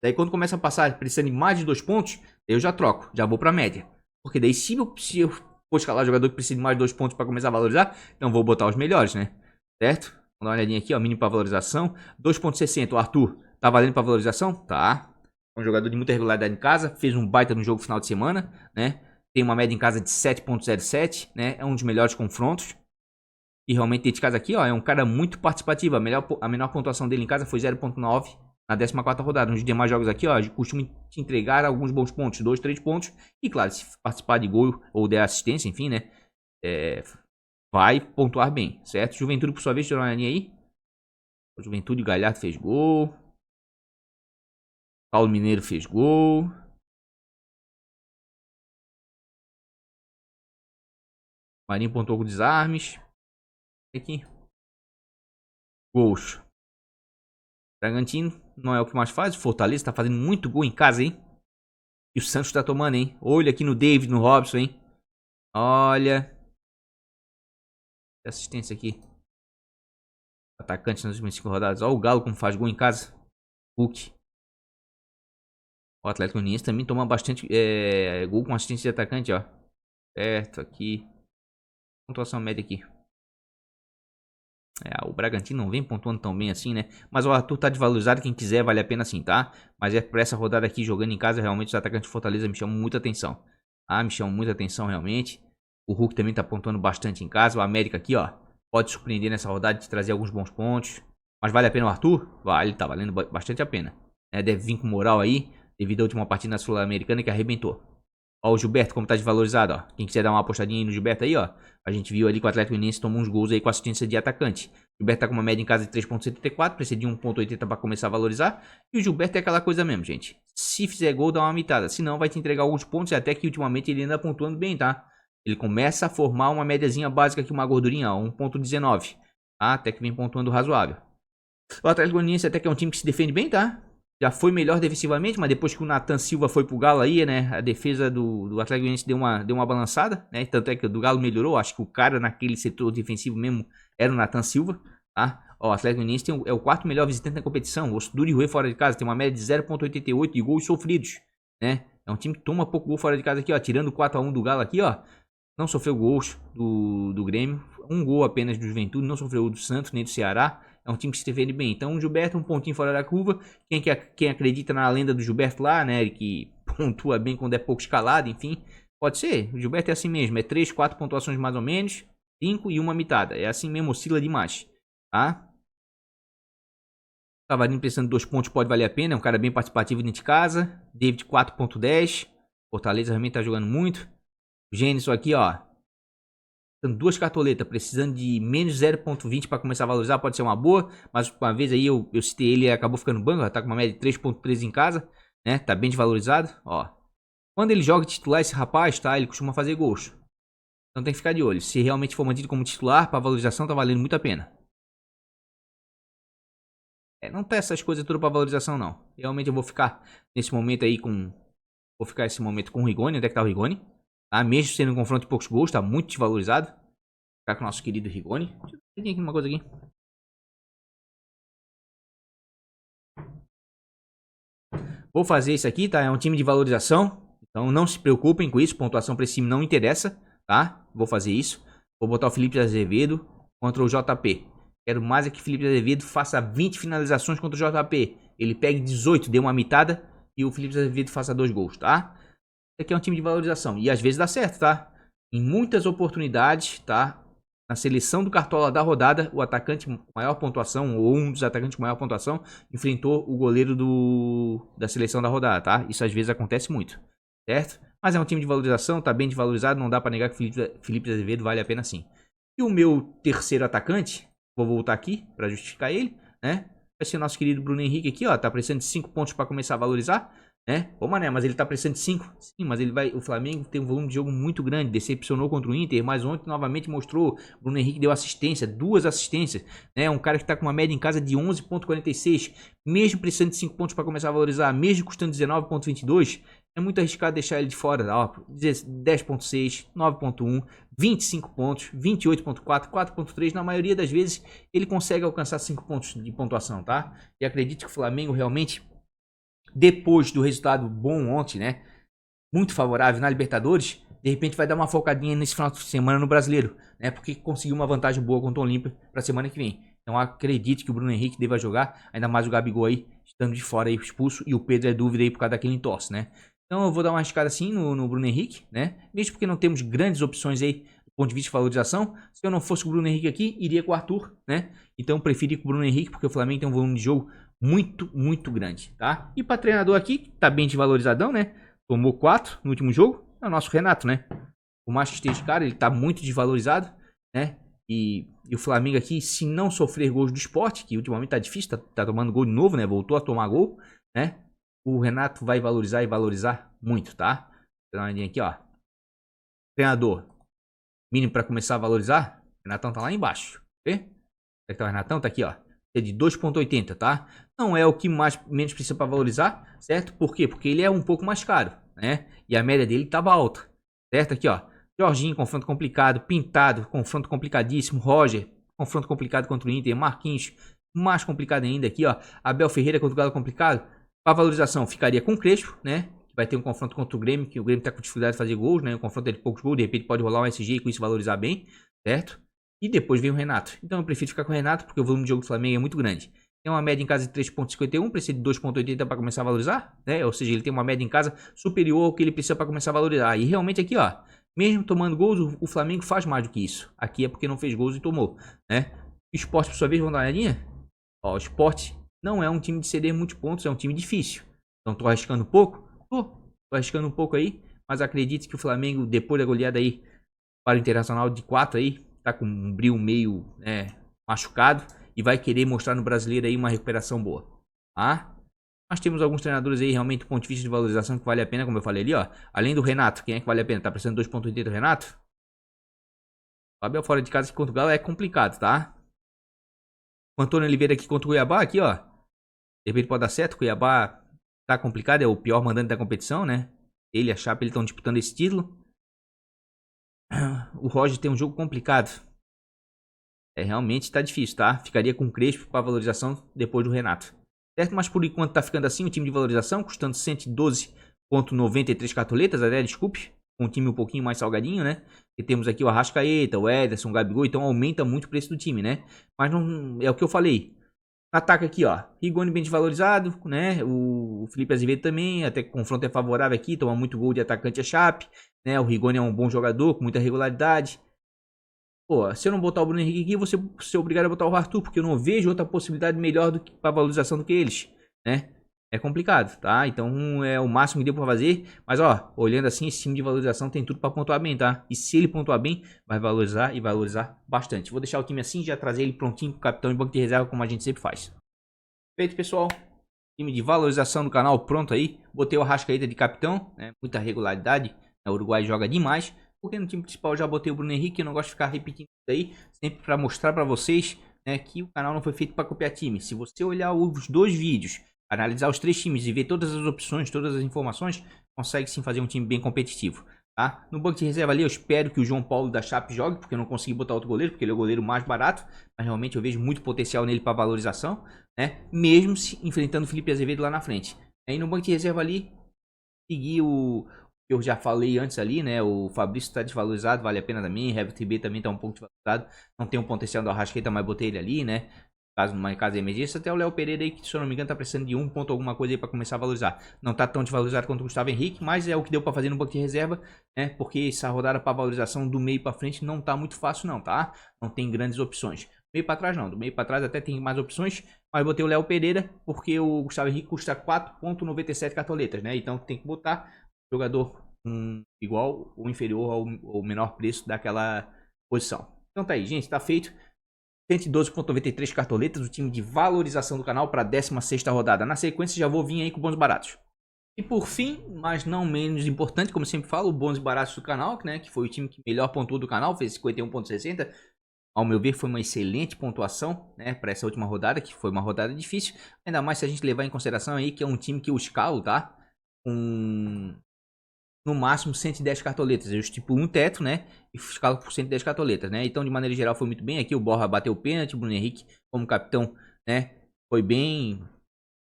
Daí quando começa a passar precisando de mais de 2 pontos, eu já troco, já vou pra média. Porque daí se eu for escalar jogador que precisa de mais de 2 pontos pra começar a valorizar, então vou botar os melhores, né? Certo? Vamos dar uma olhadinha aqui, ó, mínimo para valorização. 2.60, o Arthur, tá valendo para valorização? Tá. É um jogador de muita regularidade em casa, fez um baita no jogo final de semana, né? Tem uma média em casa de 7.07, né? É um dos melhores confrontos. E realmente dentro de casa aqui, ó, é um cara muito participativo. A menor pontuação dele em casa foi 0.9 na 14ª rodada. Nos demais jogos aqui, ó, costuma te entregar alguns bons pontos, 2, 3 pontos. E claro, se participar de gol ou der assistência, enfim, né? Vai pontuar bem, certo? Juventude, por sua vez, tirou uma linha aí. O Juventude, Galhardo fez gol. Paulo Mineiro fez gol. Marinho pontuou com desarmes. Aqui. Gols. Bragantino não é o que mais faz. O Fortaleza tá fazendo muito gol em casa, hein? E o Santos tá tomando, hein? Olha aqui no David, no Robson, hein? Olha. Assistência aqui. Atacante nas últimas 5 rodadas. Olha o Galo como faz gol em casa. Hulk. O Atlético Goianiense também toma bastante gol com assistência de atacante, ó. Certo, aqui. Pontuação média aqui. O Bragantino não vem pontuando tão bem assim, né? Mas o Arthur tá desvalorizado, quem quiser vale a pena sim, tá? Mas pra essa rodada aqui, jogando em casa, realmente os atacantes de Fortaleza me chamam muita atenção. Me chamam muita atenção realmente. O Hulk também tá pontuando bastante em casa. O América aqui, ó, pode surpreender nessa rodada de trazer alguns bons pontos. Mas vale a pena o Arthur? Vale, tá valendo bastante a pena. Deve vir com moral aí, devido à última partida na Sul-Americana que arrebentou. Ó, o Gilberto como tá desvalorizado, ó. Quem quiser dar uma apostadinha aí no Gilberto aí, ó. A gente viu ali que o Atlético Goianiense tomou uns gols aí com assistência de atacante. O Gilberto tá com uma média em casa de 3.74, precisa de 1.80 para começar a valorizar. E o Gilberto é aquela coisa mesmo, gente. Se fizer gol, dá uma mitada. Se não, vai te entregar alguns pontos e até que ultimamente ele anda pontuando bem, tá? Ele começa a formar uma médiazinha básica aqui, uma gordurinha, ó, 1.19. Tá? Até que vem pontuando razoável. O Atlético Goianiense até que é um time que se defende bem, tá? Já foi melhor defensivamente, mas depois que o Nathan Silva foi pro Galo aí, né? A defesa do Atlético Goianiense deu uma balançada, né? Tanto é que o do Galo melhorou. Acho que o cara naquele setor defensivo mesmo era o Nathan Silva, tá? Ó, o Atlético Goianiense é o 4º melhor visitante na competição. O Duri Rui fora de casa tem uma média de 0.88 de gols sofridos, né? É um time que toma pouco gol fora de casa aqui, ó. Tirando o 4-1 do Galo aqui, ó. Não sofreu gols do Grêmio. Um gol apenas do Juventude. Não sofreu do Santos nem do Ceará. É um time que se defende bem. Então o Gilberto um pontinho fora da curva. Quem acredita na lenda do Gilberto lá, né? Que pontua bem quando é pouco escalado, enfim. Pode ser. O Gilberto é assim mesmo. É 3, 4 pontuações mais ou menos. 5 e uma mitada. É assim mesmo, oscila demais. Tá? Cavalinho precisando de 2 pontos pode valer a pena. É um cara bem participativo dentro de casa. David 4.10. Fortaleza realmente tá jogando muito. O Gênesis aqui, ó. Dando 2 cartoletas, precisando de menos 0.20 para começar a valorizar, pode ser uma boa. Mas uma vez aí eu citei ele e acabou ficando no banco. Tá com uma média de 3.13 em casa, né? Tá bem desvalorizado, ó. Quando ele joga titular, esse rapaz, tá? Ele costuma fazer gols. Então tem que ficar de olho. Se realmente for mantido como titular, para valorização tá valendo muito a pena. não tá essas coisas tudo pra valorização, não. Realmente eu vou ficar nesse momento aí com... Vou ficar esse momento com o Rigoni. Onde é que tá o Rigoni? Tá? Mesmo sendo um confronto de poucos gols, tá muito desvalorizado. Vou ficar com o nosso querido Rigoni. Deixa eu ver aqui uma coisa aqui. Vou fazer isso aqui, tá? É um time de valorização. Então não se preocupem com isso. Pontuação pra esse time não interessa, tá? Vou fazer isso. Vou botar o Felipe Azevedo contra o JP. Quero mais é que o Felipe Azevedo faça 20 finalizações contra o JP. Ele pegue 18, dê uma mitada e o Felipe Azevedo faça 2 gols, tá? Isso aqui é um time de valorização. E às vezes dá certo, tá? Em muitas oportunidades, tá? Na seleção do Cartola da rodada, o atacante com maior pontuação, ou um dos atacantes com maior pontuação, enfrentou o goleiro da seleção da rodada, tá? Isso às vezes acontece muito, certo? Mas é um time de valorização, tá bem desvalorizado, não dá pra negar que o Felipe Azevedo vale a pena sim. E o meu terceiro atacante, vou voltar aqui pra justificar ele, né? Vai ser o nosso querido Bruno Henrique aqui, ó, tá precisando de 5 pontos pra começar a valorizar, né? Ô, mané, mas ele tá precisando de 5? Sim, mas o Flamengo tem um volume de jogo muito grande, decepcionou contra o Inter, mas ontem novamente mostrou, Bruno Henrique deu assistência, 2 assistências, né? Um cara que tá com uma média em casa de 11,46, mesmo precisando de 5 pontos para começar a valorizar, mesmo custando 19,22, é muito arriscado deixar ele de fora, ó, 10,6, 9,1, 25 pontos, 28,4, 4,3, na maioria das vezes ele consegue alcançar 5 pontos de pontuação, tá? E acredito que o Flamengo realmente, depois do resultado bom ontem, né, muito favorável na Libertadores, de repente vai dar uma focadinha nesse final de semana no Brasileiro, né, porque conseguiu uma vantagem boa contra o Olímpia para a semana que vem. Então acredito que o Bruno Henrique deva jogar, ainda mais o Gabigol aí, estando de fora aí expulso, e o Pedro é dúvida aí por causa daquele entorse, né. Então eu vou dar uma arriscada assim no Bruno Henrique, né, mesmo porque não temos grandes opções aí do ponto de vista de valorização. Se eu não fosse com o Bruno Henrique aqui, iria com o Arthur, né, então preferi com o Bruno Henrique, porque o Flamengo tem um volume de jogo muito grande, tá? E para treinador aqui, tá bem desvalorizadão, né? Tomou 4 no último jogo, é o nosso Renato, né? O mais que esteja cara, ele tá muito desvalorizado, né? E o Flamengo aqui, se não sofrer gols do Sport, que ultimamente tá difícil, tá tomando gol de novo, né? Voltou a tomar gol, né? O Renato vai valorizar e valorizar muito, tá? Vou dar uma olhadinha aqui, ó. Treinador, mínimo para começar a valorizar, o Renatão tá lá embaixo, vê? Onde é que tá o Renatão? Tá aqui, ó. É de 2,80, tá? Não é o que menos precisa para valorizar, certo? Por quê? Porque ele é um pouco mais caro, né? E a média dele tava alta, certo? Aqui, ó. Jorginho, confronto complicado. Pintado, confronto complicadíssimo. Roger, confronto complicado contra o Inter. Marquinhos, mais complicado ainda aqui, ó. Abel Ferreira contra o Galo complicado. Para valorização, ficaria com o Crespo, né? Vai ter um confronto contra o Grêmio, que o Grêmio tá com dificuldade de fazer gols, né? Um confronto de poucos gols, de repente pode rolar um SG e com isso valorizar bem, certo? E depois vem o Renato. Então eu prefiro ficar com o Renato, porque o volume de jogo do Flamengo é muito grande. Tem uma média em casa de 3,51, precisa de 2,80 para começar a valorizar, né? Ou seja, ele tem uma média em casa superior ao que ele precisa para começar a valorizar. E realmente aqui, ó, mesmo tomando gols, o Flamengo faz mais do que isso. Aqui é porque não fez gols e tomou, né? O Sport, por sua vez, vamos dar uma olhadinha? Ó, o Sport não é um time de ceder muitos pontos, é um time difícil. Então tô arriscando um pouco? Tô arriscando um pouco aí, mas acredite que o Flamengo, depois da goleada aí para o Internacional de 4 aí, tá com um brilho meio machucado e vai querer mostrar no Brasileiro aí uma recuperação boa, tá? Nós temos alguns treinadores aí realmente do ponto de vista de valorização que vale a pena, como eu falei ali, ó. Além do Renato, quem é que vale a pena? Tá precisando de 2,80 o Renato? O Abel fora de casa contra o Galo é complicado, tá? O Antônio Oliveira aqui contra o Cuiabá, aqui, ó. De repente pode dar certo, o Cuiabá tá complicado, é o pior mandante da competição, né? Ele e a Chape, eles estão disputando esse título. O Roger tem um jogo complicado. Realmente tá difícil, tá? Ficaria com o Crespo para valorização depois do Renato. Certo? Mas por enquanto tá ficando assim o time de valorização, custando 112,93 cartoletas, até desculpe. Com um time um pouquinho mais salgadinho, né? E temos aqui o Arrascaeta, o Ederson, o Gabigol, então aumenta muito o preço do time, né? Mas não é o que eu falei. Ataque aqui, ó. Rigoni bem desvalorizado, né? O Felipe Azevedo também, até que o confronto é favorável aqui, toma muito gol de atacante a Chape, né? O Rigoni é um bom jogador, com muita regularidade. Pô, se eu não botar o Bruno Henrique aqui, você ser obrigado a botar o Arthur, porque eu não vejo outra possibilidade melhor do que para valorização do que eles, né? É complicado, tá? Então é o máximo que deu pra fazer. Mas ó, olhando assim, esse time de valorização tem tudo pra pontuar bem, tá? E se ele pontuar bem, vai valorizar e valorizar bastante. Vou deixar o time assim, já trazer ele prontinho pro capitão e banco de reserva, como a gente sempre faz. Feito, pessoal. Time de valorização do canal pronto aí. Botei o Arrascaeta de capitão, né? Muita regularidade. O Uruguai joga demais. Porque no time principal eu já botei o Bruno Henrique. Eu não gosto de ficar repetindo isso aí. Sempre pra mostrar pra vocês né, que o canal não foi feito para copiar time. Se você olhar os 2 vídeos, analisar os 3 times e ver todas as opções, todas as informações, consegue sim fazer um time bem competitivo. Tá? No banco de reserva ali, eu espero que o João Paulo da Chape jogue, porque eu não consegui botar outro goleiro, porque ele é o goleiro mais barato, mas realmente eu vejo muito potencial nele para valorização, né? Mesmo se enfrentando o Felipe Azevedo lá na frente. Aí no banco de reserva ali, seguir o que eu já falei antes ali, né? O Fabrício está desvalorizado, vale a pena também. Herbert B também está um pouco desvalorizado, não tem um potencial do Arrascaeta, mas botei ele ali, né? Caso de emergência, até o Léo Pereira aí, que se eu não me engano tá precisando de 1 ponto alguma coisa aí pra começar a valorizar. Não tá tão desvalorizado quanto o Gustavo Henrique, mas é o que deu pra fazer no banco de reserva, né? Porque essa rodada pra valorização do meio pra frente não tá muito fácil não, tá? Não tem grandes opções. Meio pra trás não, do meio pra trás até tem mais opções, mas botei o Léo Pereira porque o Gustavo Henrique custa 4,97 cartoletas, né? Então tem que botar jogador igual ou inferior ao menor preço daquela posição. Então tá aí, gente, tá feito. 112,93 cartoletas, o time de valorização do canal para a 16ª rodada. Na sequência já vou vir aí com bônus baratos. E por fim, mas não menos importante, como sempre falo, o bônus baratos do canal, né, que foi o time que melhor pontuou do canal, fez 51,60. Ao meu ver, foi uma excelente pontuação, né, para essa última rodada, que foi uma rodada difícil. Ainda mais se a gente levar em consideração aí que é um time que eu escalo, tá? No máximo 110 cartoletas. Eu estipulo um teto, né? E escalo por 110 cartoletas, né? Então, de maneira geral, foi muito bem. Aqui o Borja bateu o pênalti, o Bruno Henrique, como capitão, né? Foi bem,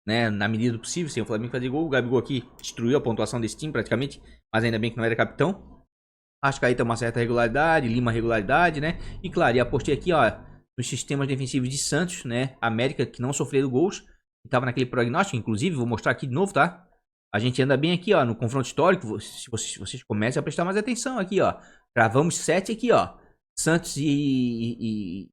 né? Na medida do possível, sem o Flamengo fazer gol. O Gabigol aqui destruiu a pontuação desse time praticamente, mas ainda bem que não era capitão. Acho que aí tem uma certa regularidade, Lima regularidade, né? E claro, e apostei aqui, ó, nos sistemas defensivos de Santos, né? América, que não sofreram gols. Estava naquele prognóstico, inclusive, vou mostrar aqui de novo, tá? A gente anda bem aqui, ó, no confronto histórico. Se vocês comecem a prestar mais atenção aqui, ó. Gravamos 7 aqui, ó. Santos e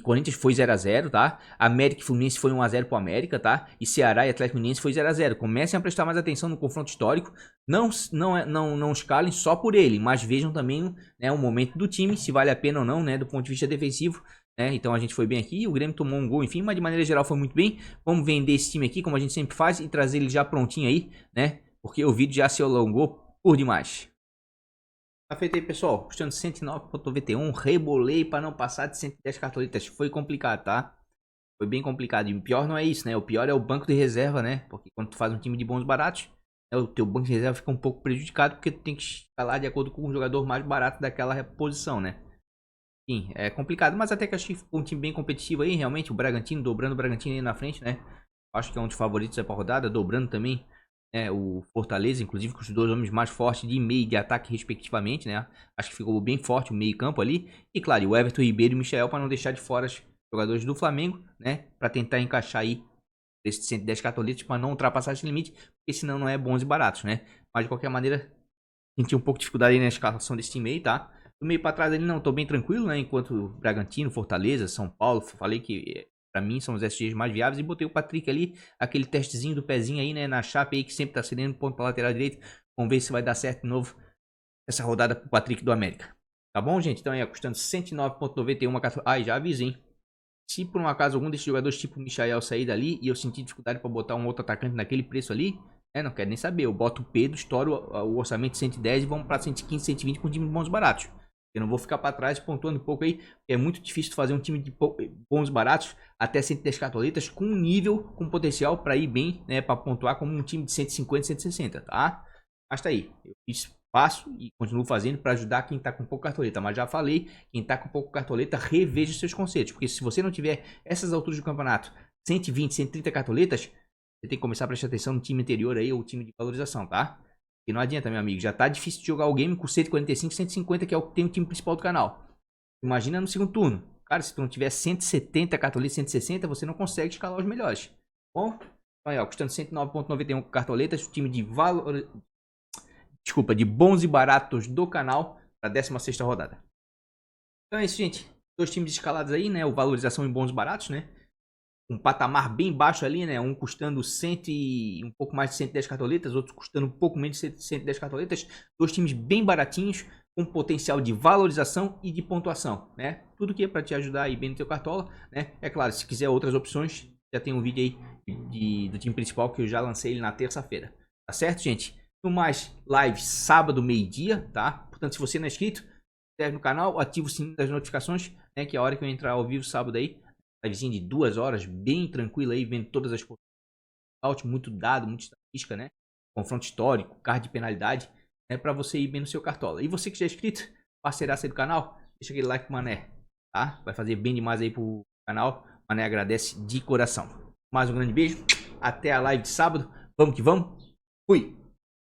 Corinthians foi 0x0, tá? América e Fluminense foi 1x0 pro América, tá? E Ceará e Atlético Mineiro foi 0x0. Comecem a prestar mais atenção no confronto histórico. Não escalem só por ele, mas vejam também, né, o momento do time, se vale a pena ou não, né, do ponto de vista defensivo. Então a gente foi bem aqui, o Grêmio tomou um gol, enfim, mas de maneira geral foi muito bem. Vamos vender esse time aqui, como a gente sempre faz, e trazer ele já prontinho aí, né? Porque o vídeo já se alongou por demais. Tá feito aí, pessoal. Custando 109,91. Rebolei para não passar de 110 cartoletas. Foi complicado, tá? Foi bem complicado. E o pior não é isso, né? O pior é o banco de reserva, né? Porque quando tu faz um time de bons baratos, né, o teu banco de reserva fica um pouco prejudicado, porque tu tem que escalar de acordo com o jogador mais barato daquela posição, né? Sim, é complicado, mas até que achei um time bem competitivo aí, realmente, o Bragantino, dobrando o Bragantino aí na frente, né? Acho que é um dos favoritos aí pra rodada, dobrando também, né, o Fortaleza, inclusive com os 2 homens mais fortes de meio e de ataque respectivamente, né? Acho que ficou bem forte o meio campo ali. E claro, o Everton Ribeiro e o Michael para não deixar de fora os jogadores do Flamengo, né? Para tentar encaixar aí esses 110 cartoletes para não ultrapassar esse limite, porque senão não é bons e baratos, né? Mas de qualquer maneira, senti um pouco de dificuldade aí na escalação desse time aí, tá? Do meio pra trás ali não, tô bem tranquilo, né? Enquanto Bragantino, Fortaleza, São Paulo, falei que pra mim são os SGs mais viáveis. E botei o Patrick ali, aquele testezinho do pezinho aí, né? Na Chape aí, que sempre tá cedendo ponto pra lateral direito. Vamos ver se vai dar certo de novo essa rodada pro Patrick do América. Tá bom, gente? Então aí, custando 109,91. Ai, já avisei, hein? Se por um acaso algum desses jogadores tipo o Michael sair dali e eu sentir dificuldade pra botar um outro atacante naquele preço ali, não quero nem saber. Eu boto o Pedro, estouro o orçamento de 110 e vamos pra 115, 120 com um time de bons baratos. Eu não vou ficar para trás pontuando um pouco aí. É muito difícil fazer um time de bons baratos até 110 cartoletas com um nível, com potencial para ir bem, né? Para pontuar como um time de 150, 160, tá? Mas tá aí. Eu faço e continuo fazendo para ajudar quem tá com pouco cartoleta. Mas já falei, quem tá com pouco cartoleta, reveja seus conceitos. Porque se você não tiver essas alturas do campeonato, 120, 130 cartoletas, você tem que começar a prestar atenção no time anterior aí, ou time de valorização, tá? E não adianta, meu amigo. Já tá difícil de jogar o game com 145, 150, que é o que tem o time principal do canal. Imagina no segundo turno. Cara, se tu não tiver 170 cartoletas, 160, você não consegue escalar os melhores. Bom, então aí, ó, custando 109,91 cartoletas, o time de de bons e baratos do canal para a 16ª rodada. Então é isso, gente. 2 times escalados aí, né? O valorização em bons baratos, né? Um patamar bem baixo ali, né? Um custando um pouco mais de 110 cartoletas, outro custando um pouco menos de 110 cartoletas. 2 times bem baratinhos, com potencial de valorização e de pontuação, né? Tudo que é para te ajudar aí bem no teu cartola, né? É claro, se quiser outras opções, já tem um vídeo aí do time principal que eu já lancei ele na terça-feira. Tá certo, gente? No mais, live sábado, meio-dia, tá? Portanto, se você não é inscrito, inscreve no canal, ativa o sininho das notificações, né? Que é a hora que eu entrar ao vivo sábado aí, livezinha de 2 horas, bem tranquila aí, vendo todas as oportunidades, muito dado, muita estatística, né? Confronto histórico, card de penalidade, né? Pra você ir bem no seu cartola. E você que já é inscrito, parceiraça aí do canal, deixa aquele like pro Mané, tá? Vai fazer bem demais aí pro canal. Mané agradece de coração. Mais um grande beijo, até a live de sábado. Vamos que vamos. Fui!